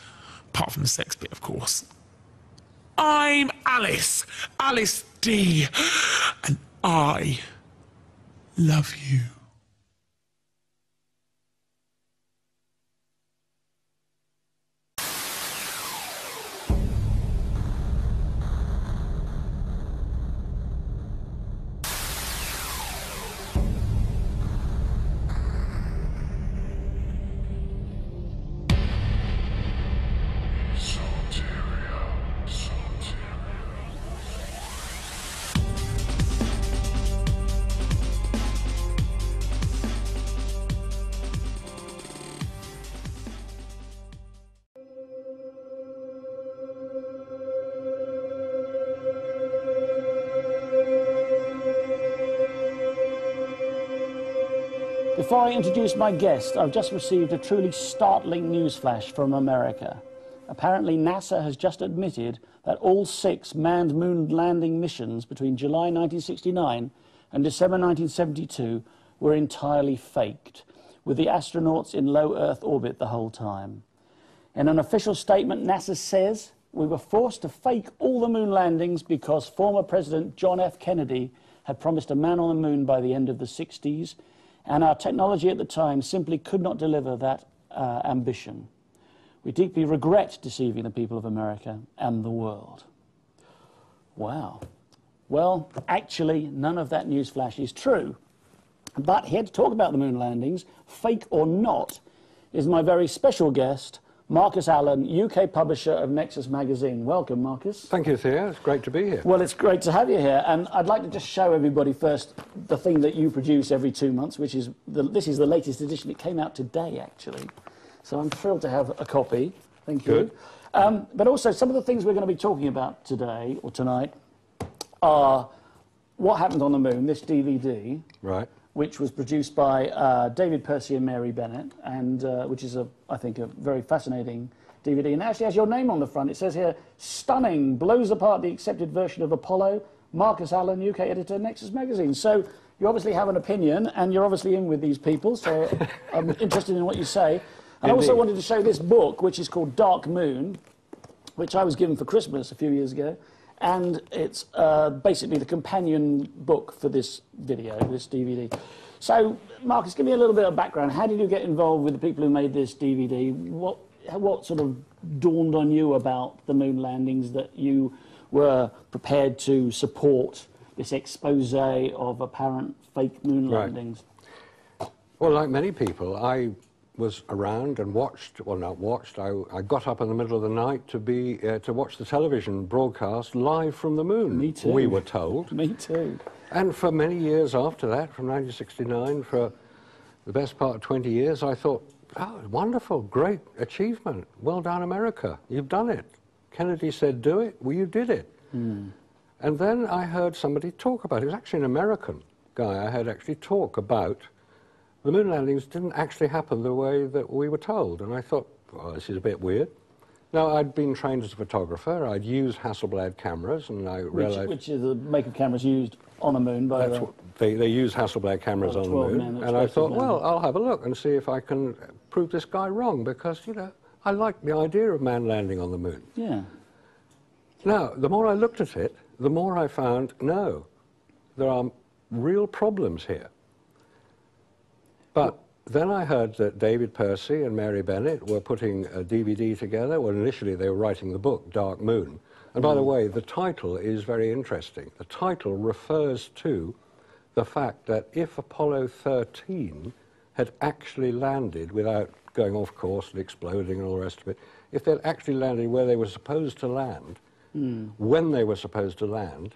Apart from the sex bit, of course. I'm Alice D, and I love you. Before I introduce my guest, I've just received a truly startling newsflash from America. Apparently, NASA has just admitted that all 6 manned moon landing missions between July 1969 and December 1972 were entirely faked, with the astronauts in low Earth orbit the whole time. In an official statement, NASA says, "We were forced to fake all the moon landings because former President John F. Kennedy had promised a man on the moon by the end of the 60s, and our technology at the time simply could not deliver that ambition. We deeply regret deceiving the people of America and the world." Wow. Well, actually, none of that newsflash is true. But here to talk about the moon landings, fake or not, is my very special guest, Marcus Allen, UK publisher of Nexus magazine. Welcome, Marcus. Thank you, Theo. It's great to be here. Well, it's great to have you here. And I'd like to just show everybody first the thing that you produce every 2 months, which is, this is the latest edition. It came out today, actually. So I'm thrilled to have a copy. Thank you. Good. But also, some of the things we're going to be talking about today, or tonight, are What Happened on the Moon, this DVD. Right. Which was produced by David Percy and Mary Bennett, and which is, I think, a very fascinating DVD. And it actually has your name on the front. It says here, "Stunning, blows apart the accepted version of Apollo, Marcus Allen, UK editor, Nexus magazine." So you obviously have an opinion, and you're obviously in with these people, so I'm interested in what you say. And I also wanted to show this book, which is called Dark Moon, which I was given for Christmas a few years ago. And it's basically the companion book for this video, this DVD. So, Marcus, give me a little bit of background. How did you get involved with the people who made this DVD? What sort of dawned on you about the moon landings that you were prepared to support this expose of apparent fake moon landings? Well, like many people, I was around and watched, well, not watched, I got up in the middle of the night to watch the television broadcast live from the moon. Me too. We were told. Me too. And for many years after that, from 1969, for the best part of 20 years, I thought, oh, wonderful, great achievement. Well done, America. You've done it. Kennedy said, do it. Well, you did it. Mm. And then I heard somebody talk about it. It was actually an American guy I heard actually talk about the moon landings didn't actually happen the way that we were told. And I thought, well, this is a bit weird. Now, I'd been trained as a photographer. I'd used Hasselblad cameras, and I realized... Which is the make of cameras used on the moon by the... They use Hasselblad cameras on the moon. And I thought, well, I'll have a look and see if I can prove this guy wrong, because, you know, I like the idea of man landing on the moon. Yeah. Now, the more I looked at it, the more I found, no, there are real problems here. But then I heard that David Percy and Mary Bennett were putting a DVD together. Well, initially they were writing the book, Dark Moon. And by the way, the title is very interesting. The title refers to the fact that if Apollo 13 had actually landed without going off course and exploding and all the rest of it, if they'd actually landed where they were supposed to land, when they were supposed to land,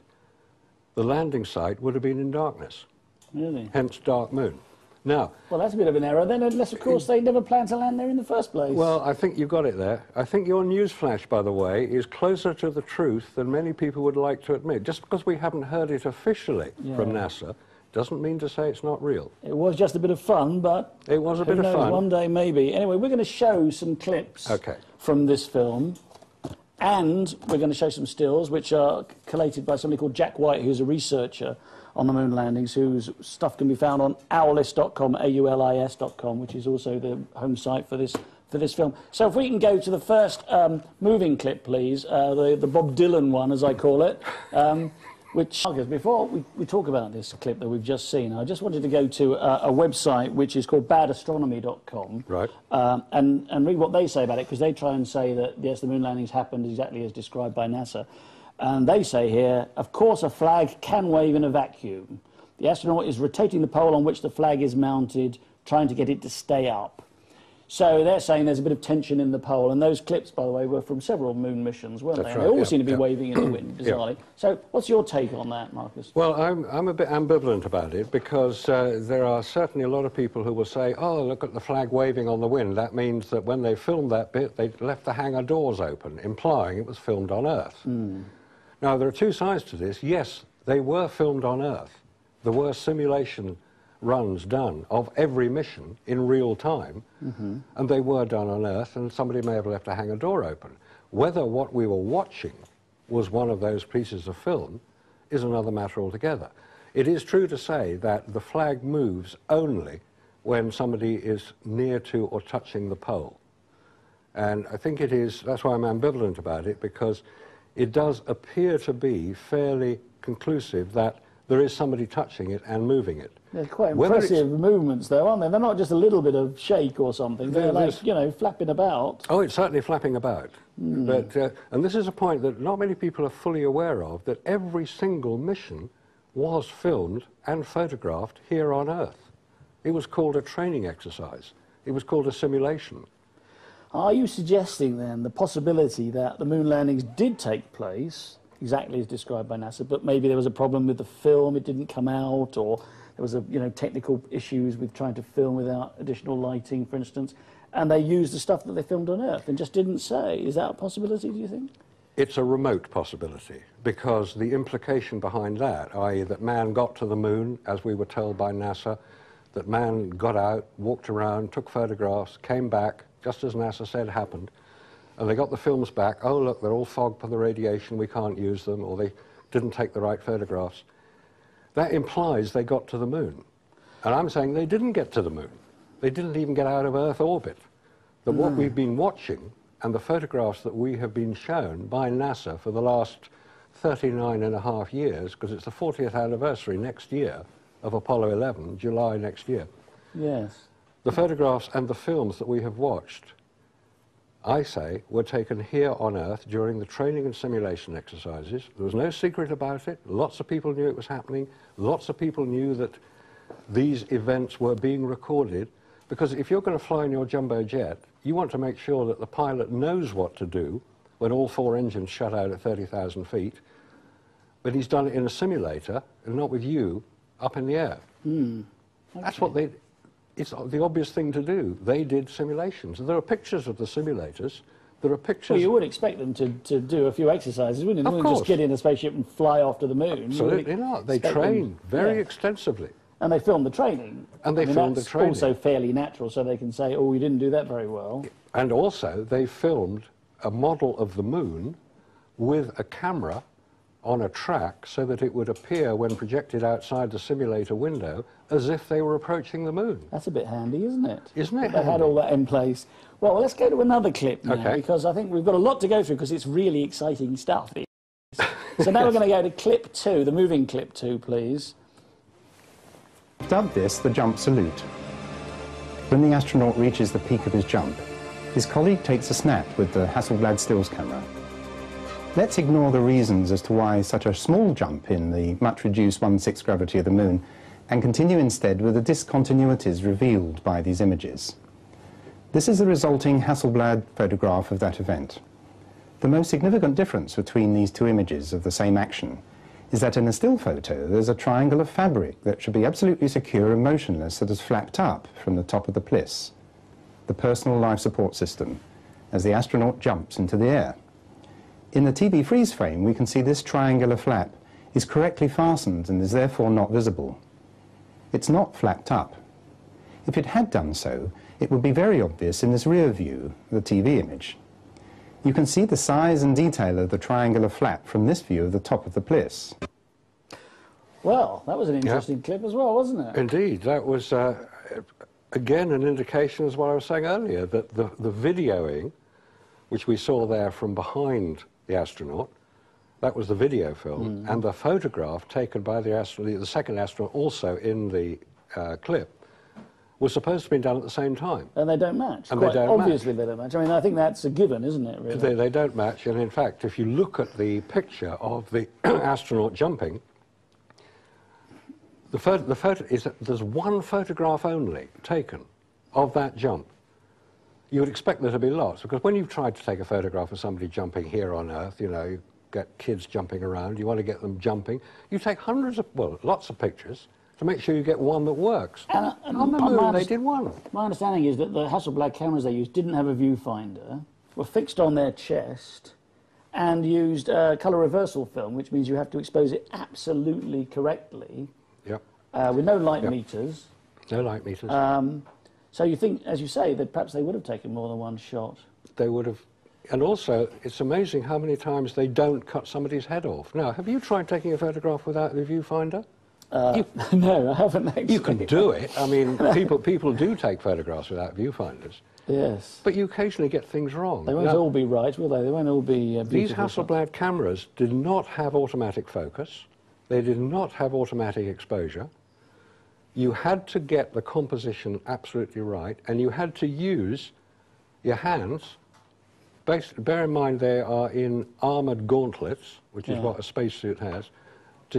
the landing site would have been in darkness. Really? Hence Dark Moon. Now, well, that's a bit of an error then, unless, of course, they never planned to land there in the first place. Well, I think you got it there. I think your news flash, by the way, is closer to the truth than many people would like to admit. Just because we haven't heard it officially from NASA doesn't mean to say it's not real. It was just a bit of fun, but... It was a bit of fun. One day, maybe. Anyway, we're going to show some clips from this film, and we're going to show some stills, which are collated by somebody called Jack White, who's a researcher on the moon landings, whose stuff can be found on owlis.com, AULIS.com, which is also the home site for this film. So if we can go to the first moving clip, please, the Bob Dylan one, as I call it, which, before we talk about this clip that we've just seen, I just wanted to go to a website which is called badastronomy.com, right, and read what they say about it, because they try and say that, yes, the moon landings happened exactly as described by NASA. And they say here, of course a flag can wave in a vacuum. The astronaut is rotating the pole on which the flag is mounted, trying to get it to stay up. So they're saying there's a bit of tension in the pole, and those clips, by the way, were from several moon missions, weren't they? Right, and they all seem to be waving in the wind, bizarrely. So what's your take on that, Marcus? Well, I'm a bit ambivalent about it, because there are certainly a lot of people who will say, oh, look at the flag waving on the wind. That means that when they filmed that bit, they left the hangar doors open, implying it was filmed on Earth. Now, there are two sides to this. Yes, they were filmed on Earth. There were simulation runs done of every mission in real time, and they were done on Earth, and somebody may have left a hangar door open. Whether what we were watching was one of those pieces of film is another matter altogether. It is true to say that the flag moves only when somebody is near to or touching the pole. And I think it is, that's why I'm ambivalent about it, because it does appear to be fairly conclusive that there is somebody touching it and moving it. They're quite impressive movements, though, aren't they? They're not just a little bit of shake or something. They're like, you know, flapping about. Oh, it's certainly flapping about. But, and this is a point that not many people are fully aware of, that every single mission was filmed and photographed here on Earth. It was called a training exercise. It was called a simulation. Are you suggesting, then, the possibility that the moon landings did take place, exactly as described by NASA, but maybe there was a problem with the film, it didn't come out, or there was technical issues with trying to film without additional lighting, for instance, and they used the stuff that they filmed on Earth and just didn't say? Is that a possibility, do you think? It's a remote possibility, because the implication behind that, i.e. that man got to the moon, as we were told by NASA, that man got out, walked around, took photographs, came back, just as NASA said happened, and they got the films back. Oh, look, they're all fogged by the radiation, we can't use them, or they didn't take the right photographs. That implies they got to the moon. And I'm saying they didn't get to the moon. They didn't even get out of Earth orbit. That what we've been watching, and the photographs that we have been shown by NASA for the last 39 and a half years, because it's the 40th anniversary next year of Apollo 11, July next year. Yes. The photographs and the films that we have watched, I say, were taken here on Earth during the training and simulation exercises. There was no secret about it. Lots of people knew it was happening. Lots of people knew that these events were being recorded. Because if you're going to fly in your jumbo jet, you want to make sure that the pilot knows what to do when all 4 engines shut out at 30,000 feet, but he's done it in a simulator and not with you up in the air. Okay. That's what they... It's the obvious thing to do. They did simulations. There are pictures of the simulators. There are pictures... Well, you would expect them to do a few exercises, wouldn't you? They wouldn't just get in a spaceship and fly off to the moon. Absolutely not. They train very extensively. And they film the training. And they film the training. That's also fairly natural, so they can say, oh, we didn't do that very well. And also, they filmed a model of the moon with a camera on a track so that it would appear when projected outside the simulator window as if they were approaching the moon. That's a bit handy, isn't it? Isn't it? They had all that in place. Well, let's go to another clip now, Okay. because I think we've got a lot to go through because it's really exciting stuff. So now we're going to go to clip 2, the moving clip 2, please. Dubbed this the jump salute. When the astronaut reaches the peak of his jump, his colleague takes a snap with the Hasselblad stills camera. Let's ignore the reasons as to why such a small jump in the much reduced 1/6 gravity of the moon and continue instead with the discontinuities revealed by these images. This is the resulting Hasselblad photograph of that event. The most significant difference between these two images of the same action is that in a still photo there's a triangle of fabric that should be absolutely secure and motionless that has flapped up from the top of the plis, the personal life support system, as the astronaut jumps into the air. In the TV freeze frame we can see this triangular flap is correctly fastened and is therefore not visible. It's not flapped up. If it had done so, it would be very obvious in this rear view, the TV image. You can see the size and detail of the triangular flap from this view of the top of the plis. Well, that was an interesting clip as well, wasn't it? Indeed, that was, again, an indication, as what I was saying earlier, that the videoing, which we saw there from behind the astronaut, that was the video film, and the photograph taken by the second astronaut also in the clip, was supposed to be done at the same time. And they don't match. And Quite they don't obviously they don't match. I mean, I think that's a given, isn't it, really? They don't match, and in fact, if you look at the picture of the astronaut jumping, the photo is that there's one photograph only taken of that jump. You would expect there to be lots, because when you've tried to take a photograph of somebody jumping here on Earth, you know, you get kids jumping around, you want to get them jumping, you take lots of pictures to make sure you get one that works. And on the moon, they did one. My understanding is that the Hasselblad cameras they used didn't have a viewfinder, were fixed on their chest, and used colour reversal film, which means you have to expose it absolutely correctly. Yep. With no light meters. No light meters. So you think, as you say, that perhaps they would have taken more than one shot. They would have. And also, it's amazing how many times they don't cut somebody's head off. Now, have you tried taking a photograph without the viewfinder? No, I haven't actually. You can do it. I mean, people do take photographs without viewfinders. Yes. But you occasionally get things wrong. They won't all be right, will they? They won't all be beautiful. These Hasselblad cameras did not have automatic focus. They did not have automatic exposure. You had to get the composition absolutely right, and you had to use your hands. Bear in mind they are in armoured gauntlets, which is what a spacesuit has, to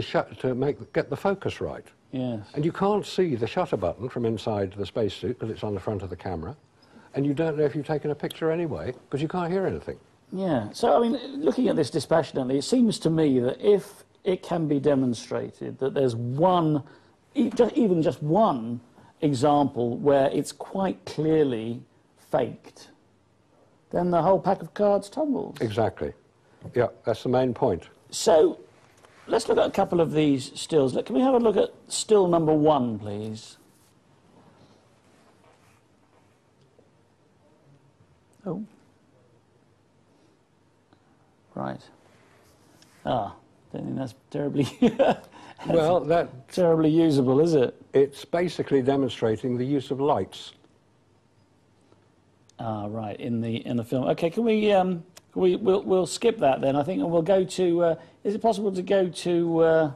get the focus right. Yes. And you can't see the shutter button from inside the spacesuit because it's on the front of the camera, and you don't know if you've taken a picture anyway because you can't hear anything. Yeah. So, I mean, looking at this dispassionately, it seems to me that if it can be demonstrated that there's even just one example where it's quite clearly faked, then the whole pack of cards tumbles. Exactly. Yeah, that's the main point. So, let's look at a couple of these stills. Can we have a look at still number 1, please? Oh. Right. Don't think that's terribly... Well, that's terribly usable, is it? It's basically demonstrating the use of lights. Ah, right, in the film. Okay, can we'll skip that then, I think, and we'll go to... is it possible to go to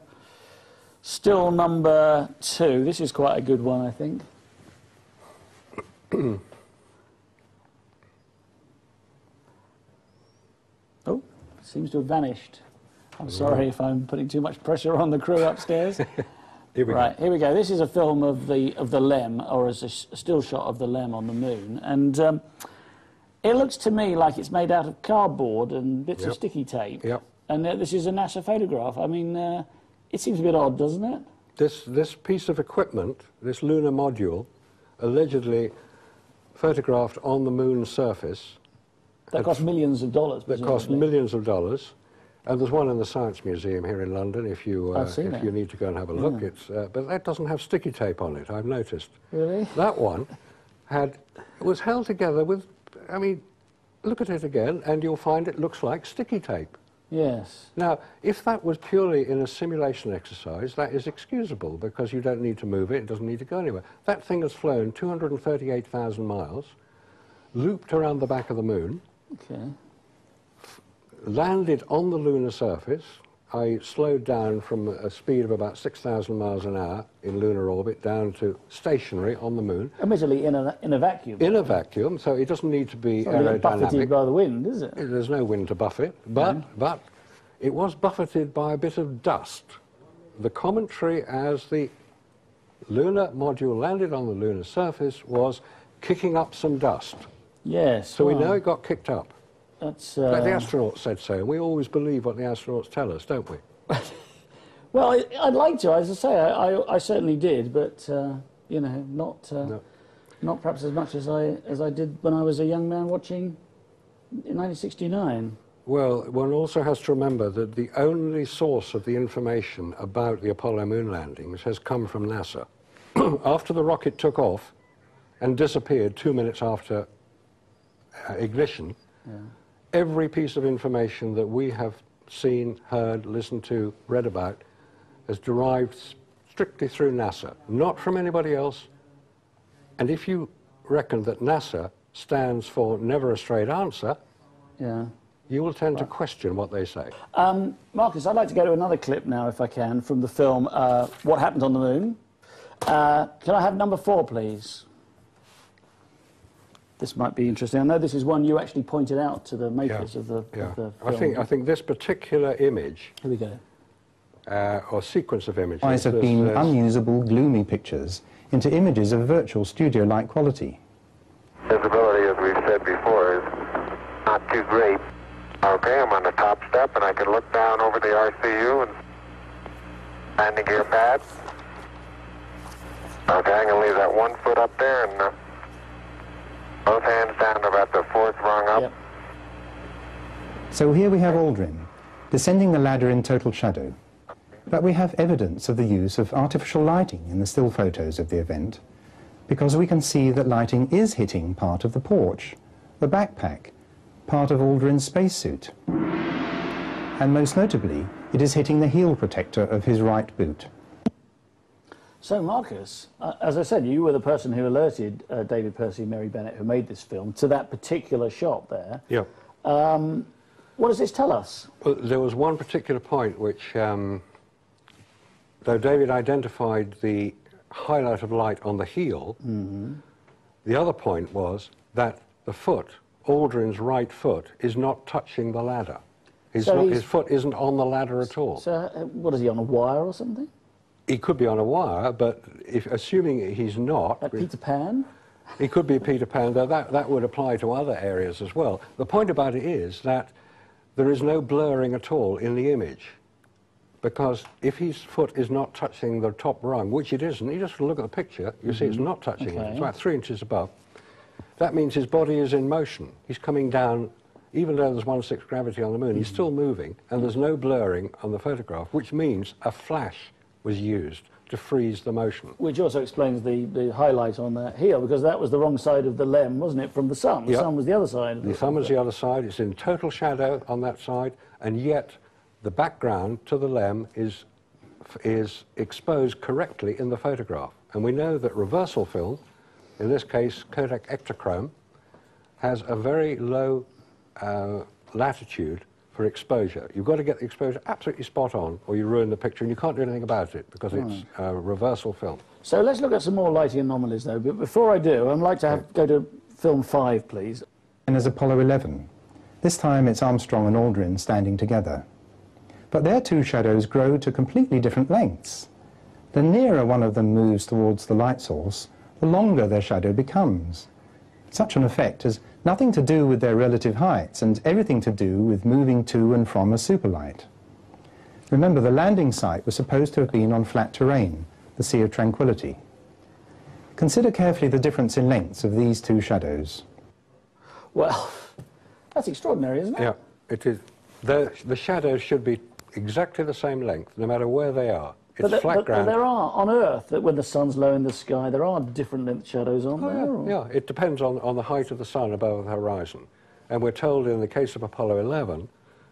still number 2? This is quite a good one, I think. Oh, seems to have vanished. I'm sorry if I'm putting too much pressure on the crew upstairs. Here we Right, go. here we go. This is a film of the LEM, or as a still shot of the LEM on the moon, and it looks to me like it's made out of cardboard and bits of sticky tape. Yep. And this is a NASA photograph. I mean, it seems a bit odd, doesn't it? This piece of equipment, this lunar module, allegedly photographed on the moon's surface. That cost millions of dollars. That cost millions of dollars. And there's one in the Science Museum here in London if you need to go and have a look. Yeah. It's, but that doesn't have sticky tape on it, I've noticed. Really? That one was held together with, I mean, look at it again and you'll find it looks like sticky tape. Yes. Now, if that was purely in a simulation exercise, that is excusable because you don't need to move it doesn't need to go anywhere. That thing has flown 238,000 miles, looped around the back of the moon, landed on the lunar surface. I slowed down from a speed of about 6,000 miles an hour in lunar orbit down to stationary on the moon. Admittedly, in a vacuum. In a vacuum, so it doesn't need to be aerodynamic. Buffeted by the wind, is it? There's no wind to buffet, but it was buffeted by a bit of dust. The commentary as the lunar module landed on the lunar surface was kicking up some dust. Yes. So we know it got kicked up. That's, But the astronauts said so, and we always believe what the astronauts tell us, don't we? Well, I'd like to, as I say, I certainly did, but you know, not perhaps as much as I did when I was a young man watching in 1969. Well, one also has to remember that the only source of the information about the Apollo moon landings has come from NASA. After the rocket took off and disappeared 2 minutes after ignition, every piece of information that we have seen, heard, listened to, read about is derived strictly through NASA, not from anybody else. And if you reckon that NASA stands for never a straight answer, you will tend to question what they say. Marcus, I'd like to go to another clip now, if I can, from the film What Happened on the Moon. Can I have number 4, please? This might be interesting. I know this is one you actually pointed out to the makers of the film. I think this particular image, here we go, or sequence of images, Eyes have been unusable, gloomy pictures into images of virtual studio-like quality. Visibility, as we've said before, is not too great. Okay, I'm on the top step, and I can look down over the RCU and landing gear pad. Okay, I'm going to leave that 1 foot up there and both hands down to about the 4th rung up. So here we have Aldrin, descending the ladder in total shadow. But we have evidence of the use of artificial lighting in the still photos of the event, because we can see that lighting is hitting part of the porch, the backpack, part of Aldrin's spacesuit. And most notably, it is hitting the heel protector of his right boot. So, Marcus, as I said, you were the person who alerted David Percy and Mary Bennett, who made this film, to that particular shot there. Yeah. What does this tell us? Well, there was one particular point which, though David identified the highlight of light on the heel, the other point was that the foot, Aldrin's right foot, is not touching the ladder. His foot isn't on the ladder at all. So, what is he, on a wire or something? He could be on a wire, but assuming he's not... Like Peter Pan? He could be Peter Pan, though that would apply to other areas as well. The point about it is that there is no blurring at all in the image, because if his foot is not touching the top rung, which it isn't, you just look at the picture, you see it's not touching it, it's about 3 inches above. That means his body is in motion. He's coming down, even though there's 1/6 gravity on the moon, he's still moving, and there's no blurring on the photograph, which means a flash was used to freeze the motion. Which also explains the highlight on that heel, because that was the wrong side of the LEM, wasn't it, from the sun? The sun was the other side. The sun was the other side. It's in total shadow on that side, and yet the background to the LEM is exposed correctly in the photograph. And we know that reversal film, in this case Kodak Ektachrome, has a very low latitude for exposure. You've got to get the exposure absolutely spot on, or you ruin the picture, and you can't do anything about it because it's reversal film. So let's look at some more lighting anomalies, though. But before I do, I'd like to go to film 5, please. And as Apollo 11. This time it's Armstrong and Aldrin standing together. But their two shadows grow to completely different lengths. The nearer one of them moves towards the light source, the longer their shadow becomes. Such an effect has nothing to do with their relative heights and everything to do with moving to and from a superlight. Remember, the landing site was supposed to have been on flat terrain, the Sea of Tranquility. Consider carefully the difference in lengths of these two shadows. Well, that's extraordinary, isn't it? Yeah, it is. The shadows should be exactly the same length, no matter where they are. It's flat ground. But there are, on Earth, that when the sun's low in the sky, there are different length shadows, aren't there? Yeah, it depends on the height of the sun above the horizon. And we're told in the case of Apollo 11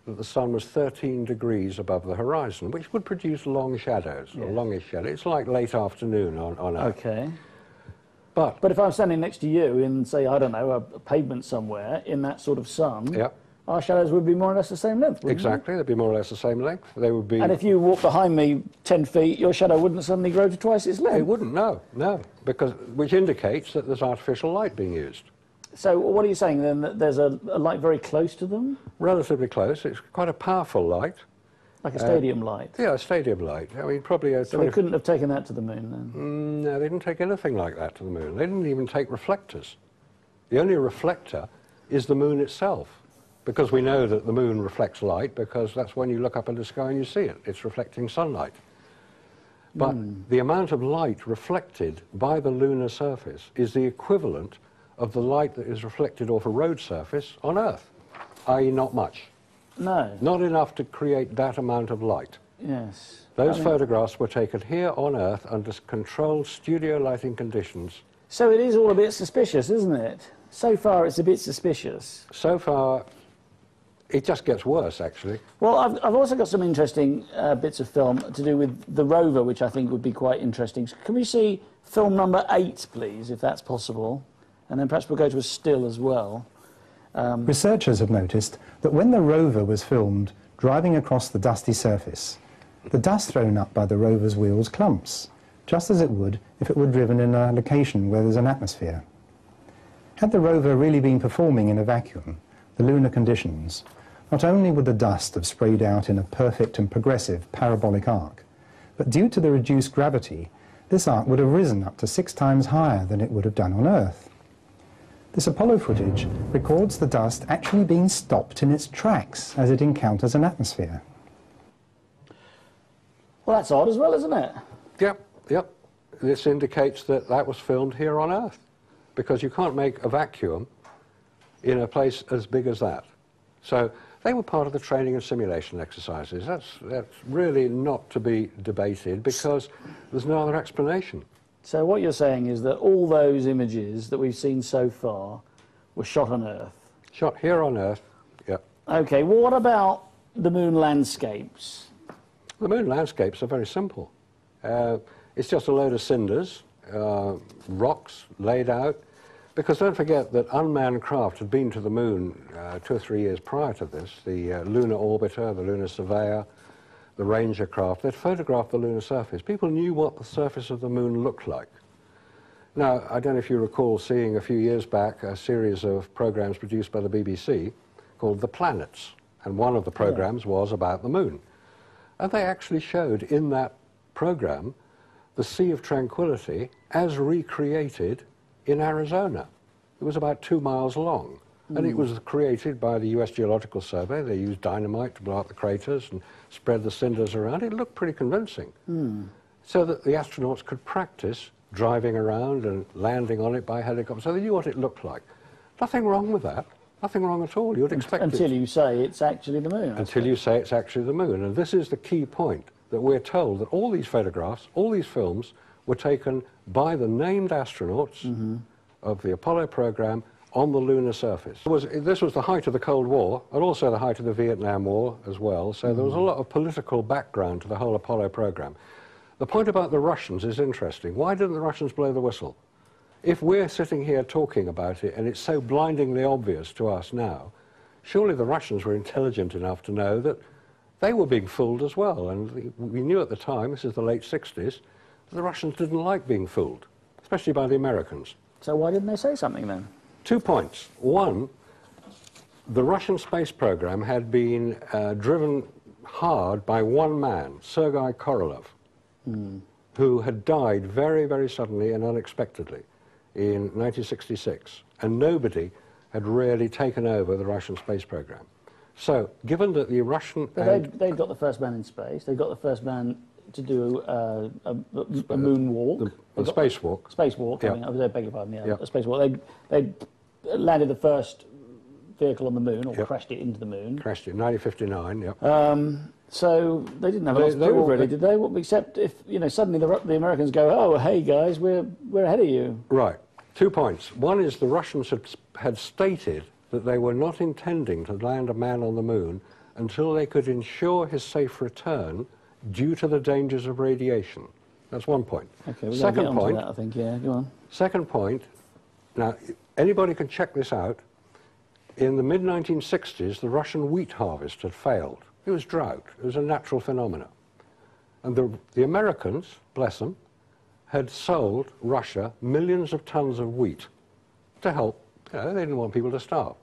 that the sun was 13 degrees above the horizon, which would produce long shadows, or longish shadows. It's like late afternoon on Earth. Okay. But if I'm standing next to you in, say, I don't know, a pavement somewhere, in that sort of sun, our shadows would be more or less the same length, wouldn't exactly, they'd be more or less the same length. They would be. And if you walk behind me 10 feet, your shadow wouldn't suddenly grow to twice its length? It wouldn't, no, which indicates that there's artificial light being used. So what are you saying then, that there's a light very close to them? Relatively close. It's quite a powerful light. Like a stadium light? Yeah, a stadium light. I mean, probably a... So they couldn't have taken that to the moon then? No, they didn't take anything like that to the moon. They didn't even take reflectors. The only reflector is the moon itself, because we know that the moon reflects light, because that's when you look up in the sky and you see it. It's reflecting sunlight. But the amount of light reflected by the lunar surface is the equivalent of the light that is reflected off a road surface on Earth, i.e. not much. No. Not enough to create that amount of light. Yes. Those photographs were taken here on Earth under controlled studio lighting conditions. So it is all a bit suspicious, isn't it? So far it's a bit suspicious. So far, it just gets worse, actually. Well, I've also got some interesting bits of film to do with the rover, which I think would be quite interesting. So can we see film number 8, please, if that's possible? And then perhaps we'll go to a still as well. Researchers have noticed that when the rover was filmed driving across the dusty surface, the dust thrown up by the rover's wheels clumps, just as it would if it were driven in a location where there's an atmosphere. Had the rover really been performing in a vacuum, the lunar conditions, not only would the dust have sprayed out in a perfect and progressive parabolic arc, but due to the reduced gravity, this arc would have risen up to 6 times higher than it would have done on Earth. This Apollo footage records the dust actually being stopped in its tracks as it encounters an atmosphere. Well, that's odd as well, isn't it? Yep. This indicates that that was filmed here on Earth, because you can't make a vacuum in a place as big as that. So they were part of the training and simulation exercises. That's really not to be debated, because there's no other explanation. So what you're saying is that all those images that we've seen so far were shot on Earth? Shot here on Earth, yeah. OK, well, what about the moon landscapes? The moon landscapes are very simple. It's just a load of cinders, rocks laid out, because don't forget that unmanned craft had been to the moon 2 or 3 years prior to this, the Lunar Orbiter, the Lunar Surveyor, the Ranger craft. They'd photographed the lunar surface. People knew what the surface of the moon looked like. Now, I don't know if you recall seeing a few years back a series of programs produced by the BBC called The Planets, and one of the programs was about the moon. And they actually showed in that program the Sea of Tranquility as recreated in Arizona. It was about 2 miles long. And it was created by the US Geological Survey. They used dynamite to blow up the craters and spread the cinders around. It looked pretty convincing. So that the astronauts could practice driving around and landing on it by helicopter, so they knew what it looked like. Nothing wrong with that. Nothing wrong at all. You'd expect it. Until you say it's actually the moon. Until you say it's actually the moon. And this is the key point, that we're told that all these photographs, all these films, were taken by the named astronauts of the Apollo program on the lunar surface. This was the height of the Cold War, and also the height of the Vietnam War as well, so there was a lot of political background to the whole Apollo program. The point about the Russians is interesting. Why didn't the Russians blow the whistle? If we're sitting here talking about it, and it's so blindingly obvious to us now, surely the Russians were intelligent enough to know that they were being fooled as well, and we knew at the time, this is the late 60s, that the Russians didn't like being fooled, especially by the Americans. So why didn't they say something then? 2 points. One, the Russian space program had been driven hard by one man, Sergei Korolev. who had died very, very suddenly and unexpectedly in 1966, and nobody had really taken over the Russian space program. So, given that the Russian... But they'd got the first man in space, they got the first man to do a moonwalk. The spacewalk. Spacewalk, yeah. I beg your pardon, yeah, Yep. a spacewalk. They landed the first vehicle on the moon, or Yep. crashed it into the moon. Crashed it in 1959, yeah. So they didn't have a lot to prove, really, did they? Except if, you know, suddenly the Americans go, oh, hey, guys, we're ahead of you. Right. 2 points. One is the Russians had stated that they were not intending to land a man on the moon until they could ensure his safe return due to the dangers of radiation. That's 1 point. Okay, we're Second going to get point, onto that, I think, yeah, go on. Second point, now, anybody can check this out. In the mid-1960s, the Russian wheat harvest had failed. It was drought. It was a natural phenomenon. And the Americans, bless them, had sold Russia millions of tons of wheat to help. You know, they didn't want people to starve.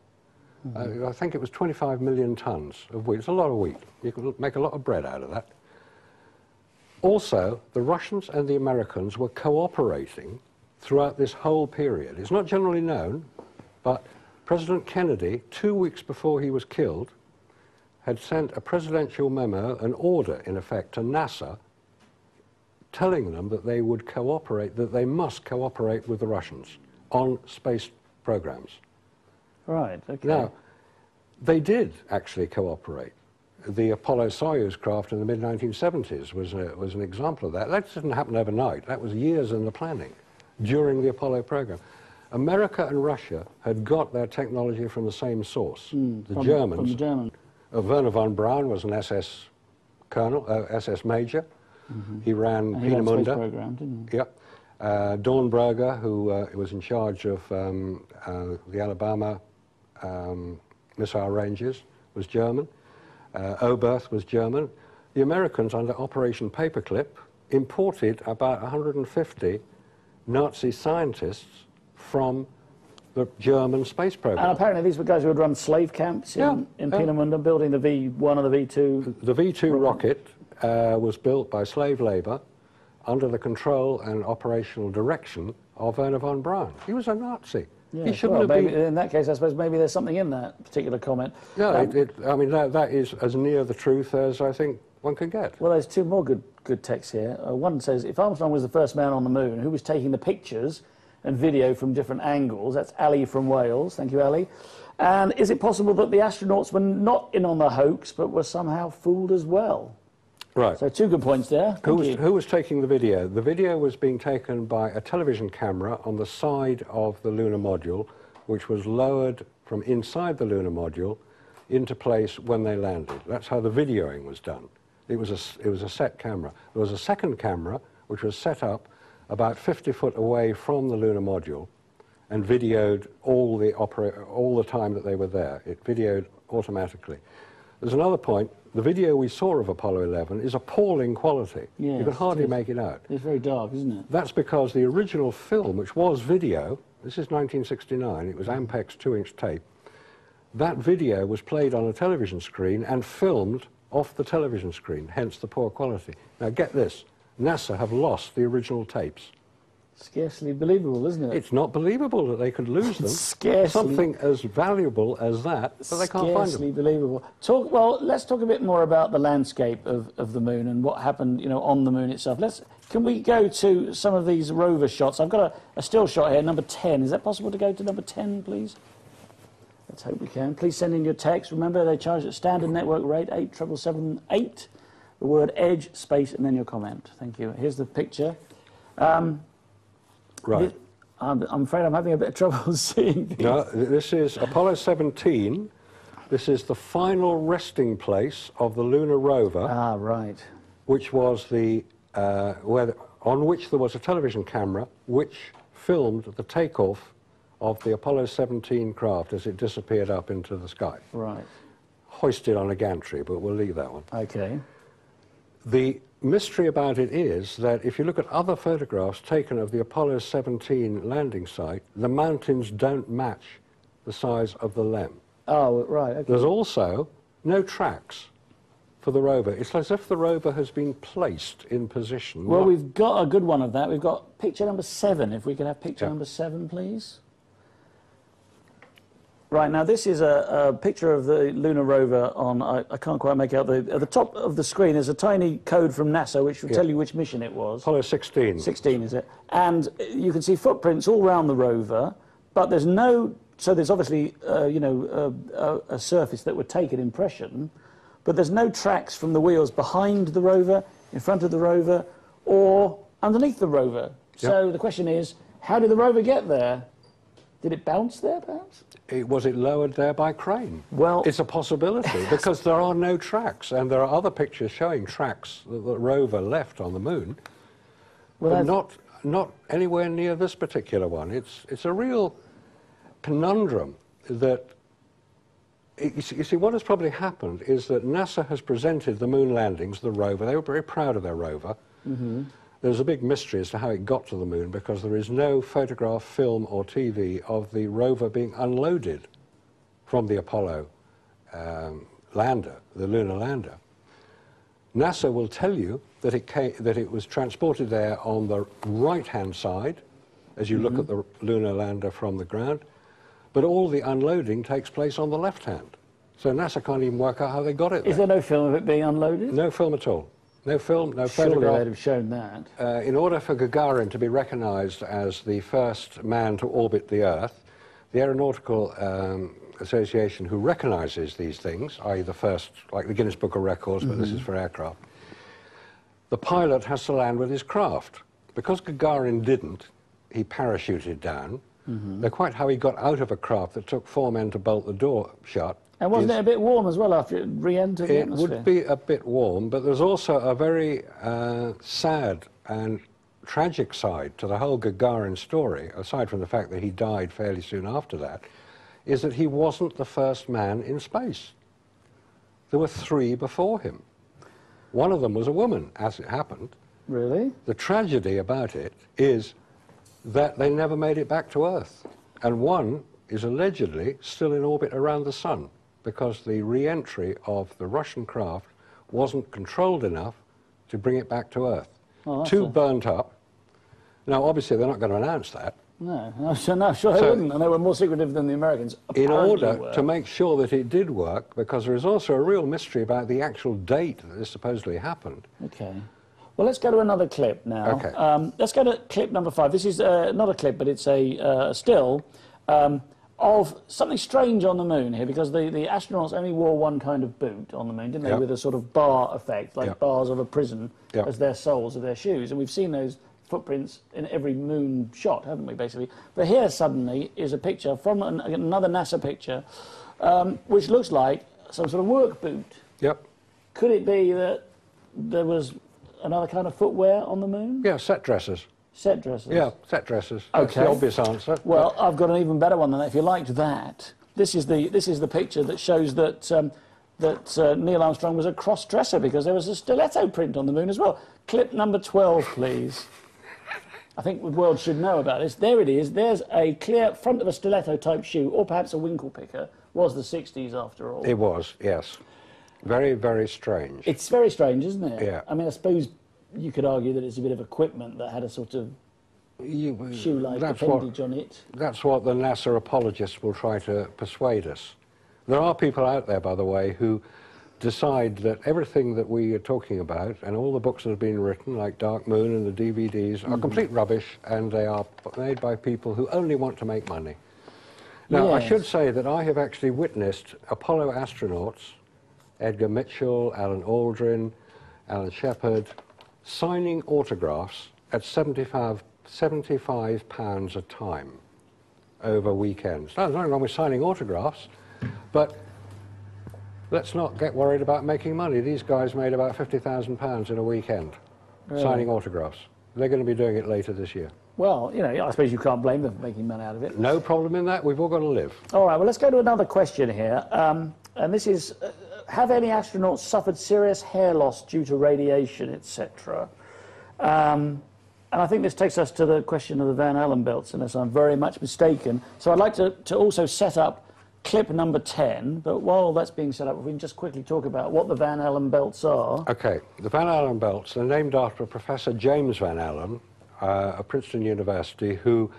I think it was 25 million tons of wheat. It's a lot of wheat. You could make a lot of bread out of that. Also, the Russians and the Americans were cooperating throughout this whole period. It's not generally known, but President Kennedy, 2 weeks before he was killed, had sent a presidential memo, an order, in effect, to NASA, telling them that they would cooperate, that they must cooperate with the Russians on space programs. Right, okay. Now, they did actually cooperate. The Apollo-Soyuz craft in the mid-1970s was an example of that. That didn't happen overnight. That was years in the planning during the Apollo program. America and Russia had got their technology from the same source. The Germans. From the German. Werner von Braun was an SS colonel, SS major. He ran And he ran the space Peenemünde. program, didn't he? Yep. Dornberger, who was in charge of the Alabama missile ranges, was German. Oberth was German. The Americans, under Operation Paperclip, imported about 150 Nazi scientists from the German space program. And apparently these were guys who had run slave camps in Peenemünde, building the V1 or the V2. The V2 rocket was built by slave labour under the control and operational direction of Werner von Braun. He was a Nazi. Yeah, he shouldn't have been... In that case, I suppose maybe there's something in that particular comment. Yeah, I mean, that is as near the truth as I think one can get. Well, there's two more good texts here. One says, if Armstrong was the first man on the moon, who was taking the pictures and video from different angles? That's Ali from Wales. Thank you, Ali. And is it possible that the astronauts were not in on the hoax, but were somehow fooled as well? Right. So 2 good points there. Who was taking the video? The video was being taken by a television camera on the side of the lunar module, which was lowered from inside the lunar module into place when they landed. That's how the videoing was done. It was a set camera. There was a second camera, which was set up about 50 foot away from the lunar module and videoed all the time that they were there. It videoed automatically. There's another point. The video we saw of Apollo 11 is appalling quality. Yes, you can hardly make it out. It's very dark, isn't it? That's because the original film, which was video, this is 1969, it was Ampex 2-inch tape, that video was played on a television screen and filmed off the television screen, hence the poor quality. Now get this, NASA have lost the original tapes. Scarcely believable, isn't it? It's not believable that they could lose them. Scarcely. Something as valuable as that, but they can't find them. Scarcely believable. Well, let's talk a bit more about the landscape of the moon and what happened, you know, on the moon itself. Can we go to some of these rover shots? I've got a still shot here, number 10. Is that possible to go to number 10, please? Let's hope we can. Please send in your text. Remember, they charge at standard network rate, 87778. The word edge, space, and then your comment. Thank you. Here's the picture. Right. I'm afraid I'm having a bit of trouble seeing these. No, this is Apollo 17. This is the final resting place of the Lunar Rover. Ah, right. Which was on which there was a television camera which filmed the takeoff of the Apollo 17 craft as it disappeared up into the sky. Right. Hoisted on a gantry, but we'll leave that one. Okay. The mystery about it is that if you look at other photographs taken of the Apollo 17 landing site, the mountains don't match the size of the LEM. Oh, right. Okay. There's also no tracks for the rover. It's as if the rover has been placed in position. Well, we've got a good one of that. We've got picture number 7. If we could have picture number 7, please. Right, now this is a picture of the Lunar Rover on, I can't quite make out, at the top of the screen there's a tiny code from NASA which will tell you which mission it was. Apollo 16. 16, is it? And you can see footprints all around the rover, but there's no, so there's obviously, you know, a surface that would take an impression, but there's no tracks from the wheels behind the rover, in front of the rover, or underneath the rover. So the question is, how did the rover get there? Did it bounce there, perhaps? Was it lowered there by crane? Well, it's a possibility because there are no tracks, and there are other pictures showing tracks that the rover left on the moon, but not anywhere near this particular one. It's a real conundrum that. You see, what has probably happened is that NASA has presented the moon landings, the rover. They were very proud of their rover. Mm-hmm. There's a big mystery as to how it got to the moon because there is no photograph, film or TV of the rover being unloaded from the Apollo lander, the lunar lander. NASA will tell you that it was transported there on the right-hand side as you look at the lunar lander from the ground, but all the unloading takes place on the left hand. So NASA can't even work out how they got it there. Is there no film of it being unloaded? No film at all. No film, no Surely photograph. they'd have shown that. In order for Gagarin to be recognized as the first man to orbit the Earth, the Aeronautical Association, who recognizes these things, i.e. the first, like the Guinness Book of Records, but this is for aircraft, the pilot has to land with his craft. Because Gagarin didn't, he parachuted down. They're quite how he got out of a craft that took 4 men to bolt the door shut. And wasn't it a bit warm as well after it re-entered the atmosphere? It would be a bit warm, but there's also a very sad and tragic side to the whole Gagarin story, aside from the fact that he died fairly soon after that, is that he wasn't the first man in space. There were 3 before him. One of them was a woman, as it happened. Really? The tragedy about it is that they never made it back to Earth. And one is allegedly still in orbit around the sun because the re-entry of the Russian craft wasn't controlled enough to bring it back to Earth. Oh, 2 burnt up. Now, obviously, they're not going to announce that. No, sure they wouldn't, and they were more secretive than the Americans In apparently order were. to make sure that it did work, because there is also a real mystery about the actual date that this supposedly happened. Okay. Well, let's go to another clip now. Okay. Let's go to clip number 5. This is not a clip, but it's a still of something strange on the moon here, because the astronauts only wore one kind of boot on the moon, didn't they, with a sort of bar effect, like bars of a prison as their soles of their shoes. And we've seen those footprints in every moon shot, haven't we, basically? But here suddenly is a picture from another NASA picture, which looks like some sort of work boot. Yep. Could it be that there was another kind of footwear on the moon? Yeah, set dressers. Set dressers? Yeah, set dressers. That's the obvious answer. Well, I've got an even better one than that. If you liked that, this is the picture that shows that Neil Armstrong was a cross-dresser, because there was a stiletto print on the moon as well. Clip number 12, please. I think the world should know about this. There it is. There's a clear front of a stiletto-type shoe, or perhaps a winkle picker. Was the 60s, after all. It was, yes. Very, very strange. It's very strange, isn't it? Yeah. I mean, I suppose you could argue that it's a bit of equipment that had a sort of shoe-like appendage on it. That's what the NASA apologists will try to persuade us. There are people out there, by the way, who decide that everything that we are talking about and all the books that have been written, like Dark Moon and the DVDs, are complete rubbish, and they are made by people who only want to make money. Now, I should say that I have actually witnessed Apollo astronauts, Edgar Mitchell, Alan Aldrin, Alan Shepard, signing autographs at £75 a time over weekends. Now, there's nothing wrong with signing autographs, but let's not get worried about making money. These guys made about £50,000 in a weekend signing autographs. They're going to be doing it later this year. Well, you know, I suppose you can't blame them for making money out of it. No problem in that. We've all got to live. All right, well, let's go to another question here. And this is, have any astronauts suffered serious hair loss due to radiation, etc.? And I think this takes us to the question of the Van Allen belts, unless I'm very much mistaken. So I'd like to also set up clip number 10, but while that's being set up, we can just quickly talk about what the Van Allen belts are. Okay, the Van Allen belts are named after Professor James Van Allen of Princeton University, who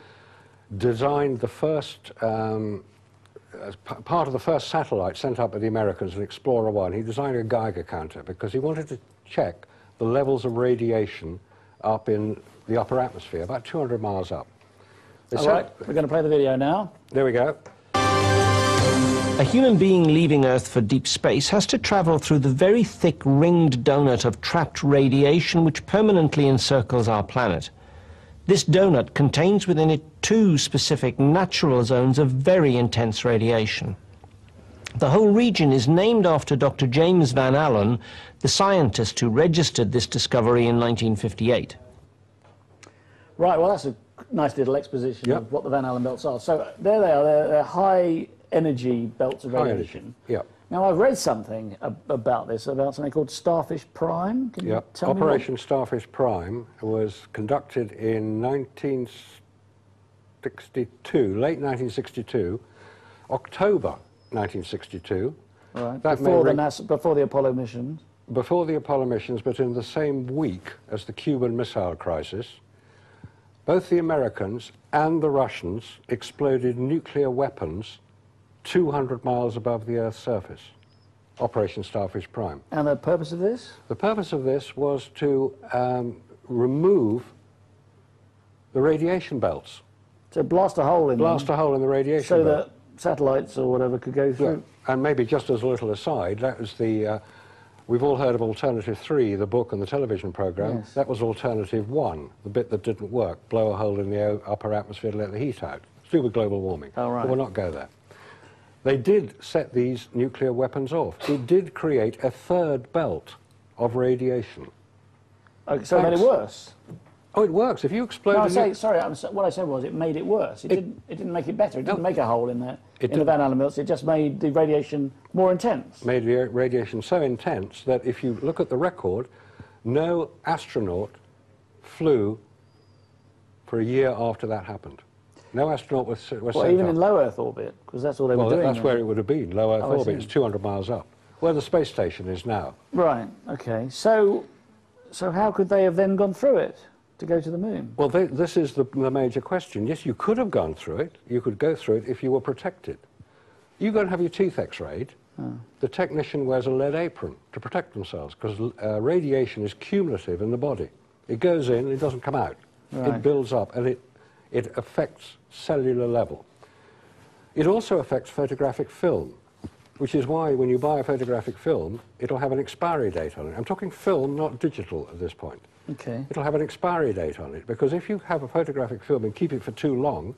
designed the first, as part of the first satellite sent up by the Americans, an Explorer 1. He designed a Geiger counter because he wanted to check the levels of radiation up in the upper atmosphere, about 200 miles up. All right, we're going to play the video now. There we go. A human being leaving Earth for deep space has to travel through the very thick ringed donut of trapped radiation which permanently encircles our planet. This donut contains within it two specific natural zones of very intense radiation. The whole region is named after Dr. James Van Allen, the scientist who registered this discovery in 1958. Right, well, that's a nice little exposition of what the Van Allen belts are. So there they are, they're high energy belts of radiation. Yeah. Now, I've read something about this, about something called Starfish Prime. Can you tell me Operation Starfish Prime was conducted in 1962, late 1962, October 1962. Right, that before the Apollo missions. Before the Apollo missions, but in the same week as the Cuban Missile Crisis, both the Americans and the Russians exploded nuclear weapons 200 miles above the Earth's surface. Operation Starfish Prime. And the purpose of this? The purpose of this was to remove the radiation belts. So blast a hole in Blast a hole in the radiation so belt. that satellites or whatever could go through. Yeah. And maybe just as a little aside, that was the... we've all heard of Alternative 3, the book and the television program. Yes. That was Alternative 1, the bit that didn't work. Blow a hole in the upper atmosphere to let the heat out. It's to do with global warming. Oh, right. But we'll not go there. They did set these nuclear weapons off. It did create a third belt of radiation. Okay, so it made it worse? Oh, it works. If you explode... No, what I said was it made it worse. It didn't make it better. It didn't make a hole in the Van Allen belts. It just made the radiation more intense. Made the radiation so intense that if you look at the record, no astronaut flew for a year after that happened. No astronaut was sent Well, even in low Earth orbit, because that's all they were doing. That's where it would have been, low Earth orbit. I see. It's 200 miles up, where the space station is now. Right, okay. So how could they have then gone through it to go to the moon? Well, this is the major question. Yes, you could have gone through it. You could go through it if you were protected. You go and have your teeth x-rayed. The technician wears a lead apron to protect themselves, because radiation is cumulative in the body. It goes in, it doesn't come out. Right. It builds up, and it affects cellular level. It also affects photographic film, which is why when you buy a photographic film, it'll have an expiry date on it. I'm talking film, not digital at this point. Okay. It'll have an expiry date on it, because if you have a photographic film and keep it for too long,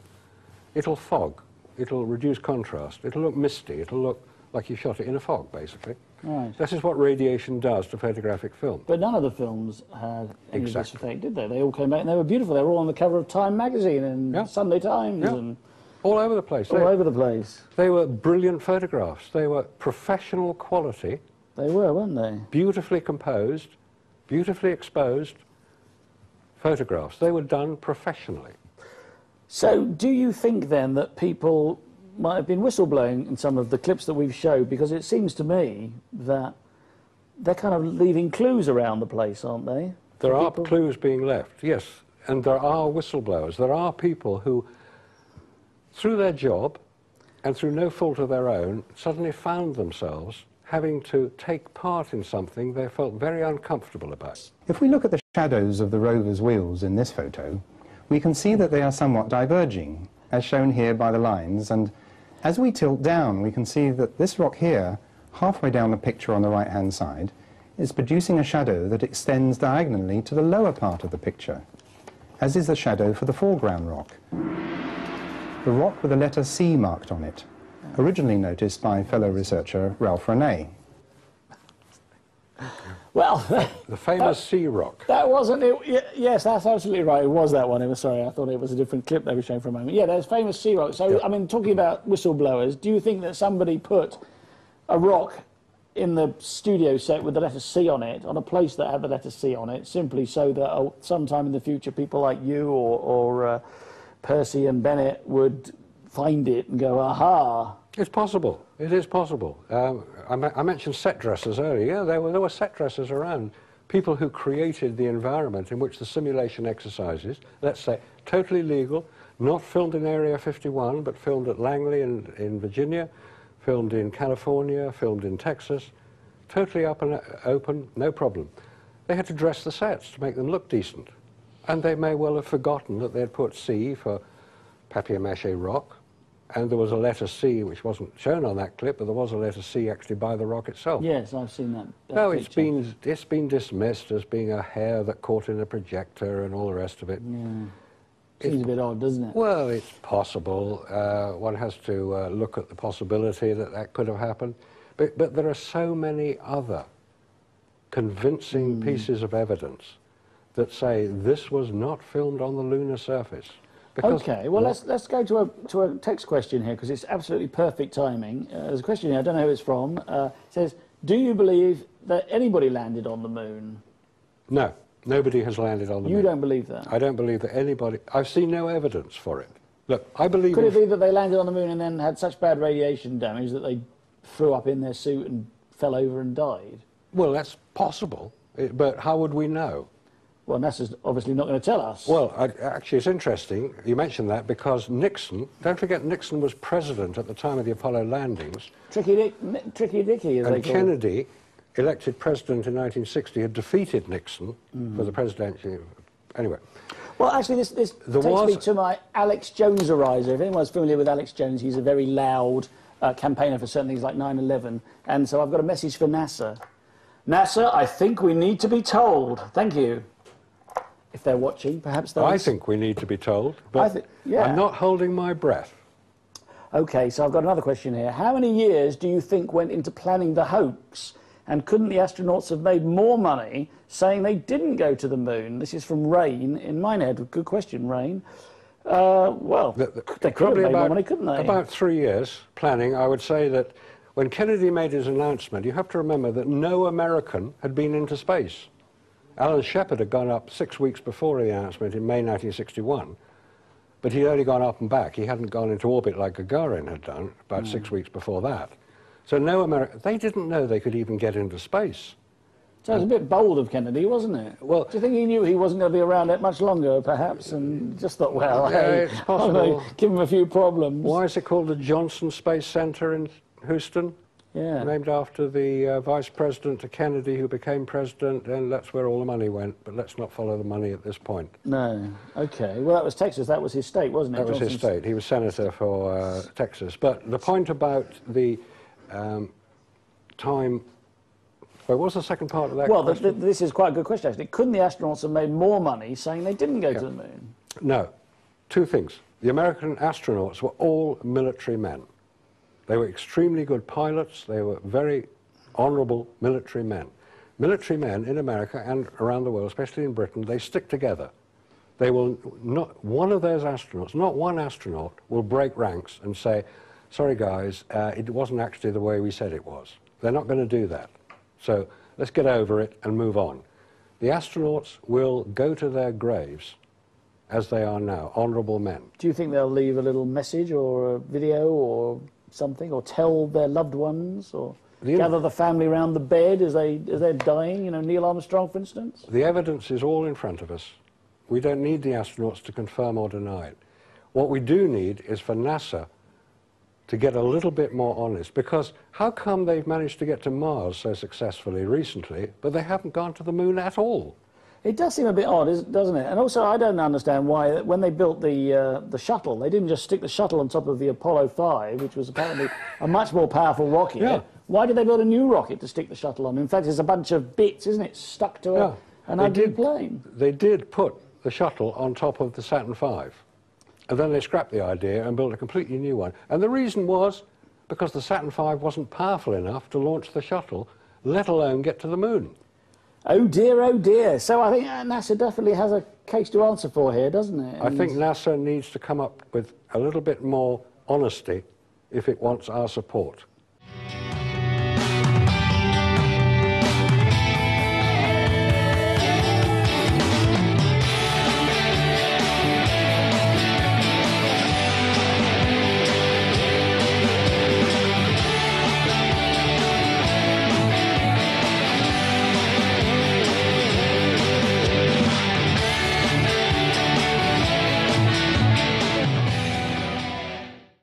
it'll fog, it'll reduce contrast, it'll look misty, it'll look like you shot it in a fog, basically. Right. This is what radiation does to photographic film. But none of the films had any of this effect, did they? They all came back and they were beautiful. They were all on the cover of Time magazine and Sunday Times and all over the place. All over the place. They were brilliant photographs. They were professional quality. They were, weren't they? Beautifully composed, beautifully exposed photographs. They were done professionally. So do you think then that people might have been whistleblowing in some of the clips that we've showed? Because it seems to me that they're kind of leaving clues around the place, aren't they? There are clues being left, yes. And there are whistleblowers. There are people who, through their job and through no fault of their own, suddenly found themselves having to take part in something they felt very uncomfortable about. If we look at the shadows of the rover's wheels in this photo, we can see that they are somewhat diverging, as shown here by the lines, and as we tilt down, we can see that this rock here, halfway down the picture on the right-hand side, is producing a shadow that extends diagonally to the lower part of the picture, as is the shadow for the foreground rock. The rock with the letter C marked on it, originally noticed by fellow researcher Ralph Renee. Well, the famous sea rock. That wasn't it. Yes, that's absolutely right. It was that one. It was, sorry, I thought it was a different clip they were showing for a moment. Yeah, there's famous sea rock. So, I mean, talking about whistleblowers, do you think that somebody put a rock in the studio set with the letter C on it, on a place that had the letter C on it, simply so that sometime in the future people like you or Percy and Bennett would find it and go, aha? It's possible. It is possible. I mentioned set dressers earlier. Yeah, there were set dressers around. People who created the environment in which the simulation exercises, let's say, totally legal, not filmed in Area 51, but filmed at Langley in Virginia, filmed in California, filmed in Texas, totally up and open, no problem. They had to dress the sets to make them look decent. And they may well have forgotten that they'd put C for papier-mâché rock, and there was a letter C which wasn't shown on that clip, but there was a letter C actually by the rock itself. Yes, I've seen that. No, it's been dismissed as being a hair that caught in a projector and all the rest of it. Yeah. Seems a bit odd, doesn't it? Well, it's possible. One has to look at the possibility that that could have happened. But there are so many other convincing pieces of evidence that say this was not filmed on the lunar surface. Okay, well, let's go to a text question here, because it's absolutely perfect timing. There's a question here, I don't know who it's from. It says, do you believe that anybody landed on the moon? No, nobody has landed on the moon. You don't believe that? I don't believe that anybody... I've seen no evidence for it. Look, I believe... Could it be that they landed on the moon and then had such bad radiation damage that they threw up in their suit and fell over and died? Well, that's possible, but how would we know? Well, NASA's obviously not going to tell us. Well, actually, it's interesting you mentioned that, because Nixon, don't forget Nixon was president at the time of the Apollo landings. Tricky Dicky, as they call it. And Kennedy, elected president in 1960, had defeated Nixon for the presidency. Anyway. Well, actually, this takes me to my Alex Jones ariser. If anyone's familiar with Alex Jones, he's a very loud campaigner for certain things like 9/11. And so I've got a message for NASA. NASA, I think we need to be told. Thank you. If they're watching, perhaps they'll... I think we need to be told, but I'm not holding my breath. OK, so I've got another question here. How many years do you think went into planning the hoax? And couldn't the astronauts have made more money saying they didn't go to the moon? This is from Rain in Minehead. Good question, Rain. Well, they could have made more money, couldn't they? About 3 years planning. I would say that when Kennedy made his announcement, you have to remember that no American had been into space. Alan Shepard had gone up 6 weeks before the announcement in May 1961, but he'd only gone up and back. He hadn't gone into orbit like Gagarin had done about 6 weeks before that. So no American... They didn't know they could even get into space. So it was a bit bold of Kennedy, wasn't it? Well, do you think he knew he wasn't going to be around that much longer, perhaps, and just thought, well, yeah, hey, it's possible. Give him a few problems. Why is it called the Johnson Space Center in Houston? Yeah. Named after the vice president to Kennedy, who became president, and that's where all the money went. But let's not follow the money at this point. No. Okay. Well, that was Texas. That was his state, wasn't it? That was his state. He was senator for Texas. But the point about the time... What was the second part of that question? Well, this is quite a good question, actually. Couldn't the astronauts have made more money saying they didn't go to the moon? No. Two things. The American astronauts were all military men. They were extremely good pilots. They were very honourable military men. Military men in America and around the world, especially in Britain, they stick together. They will not... One of those astronauts, not one astronaut, will break ranks and say, sorry guys, it wasn't actually the way we said it was. They're not going to do that. So let's get over it and move on. The astronauts will go to their graves as they are now, honourable men. Do you think they'll leave a little message or a video or something, or tell their loved ones, or gather the family around the bed as they're dying? You know, Neil Armstrong, for instance. The evidence is all in front of us. We don't need the astronauts to confirm or deny it. What we do need is for NASA to get a little bit more honest, because how come they've managed to get to Mars so successfully recently, but they haven't gone to the moon at all? It does seem a bit odd, doesn't it? And also, I don't understand why, when they built the shuttle, they didn't just stick the shuttle on top of the Apollo 5, which was apparently a much more powerful rocket. Yeah. Why did they build a new rocket to stick the shuttle on? In fact, it's a bunch of bits, isn't it, stuck to an ugly plane. They did put the shuttle on top of the Saturn V. And then they scrapped the idea and built a completely new one. And the reason was because the Saturn V wasn't powerful enough to launch the shuttle, let alone get to the moon. Oh dear, oh dear. So I think NASA definitely has a case to answer for here, doesn't it? I think NASA needs to come up with a little bit more honesty if it wants our support.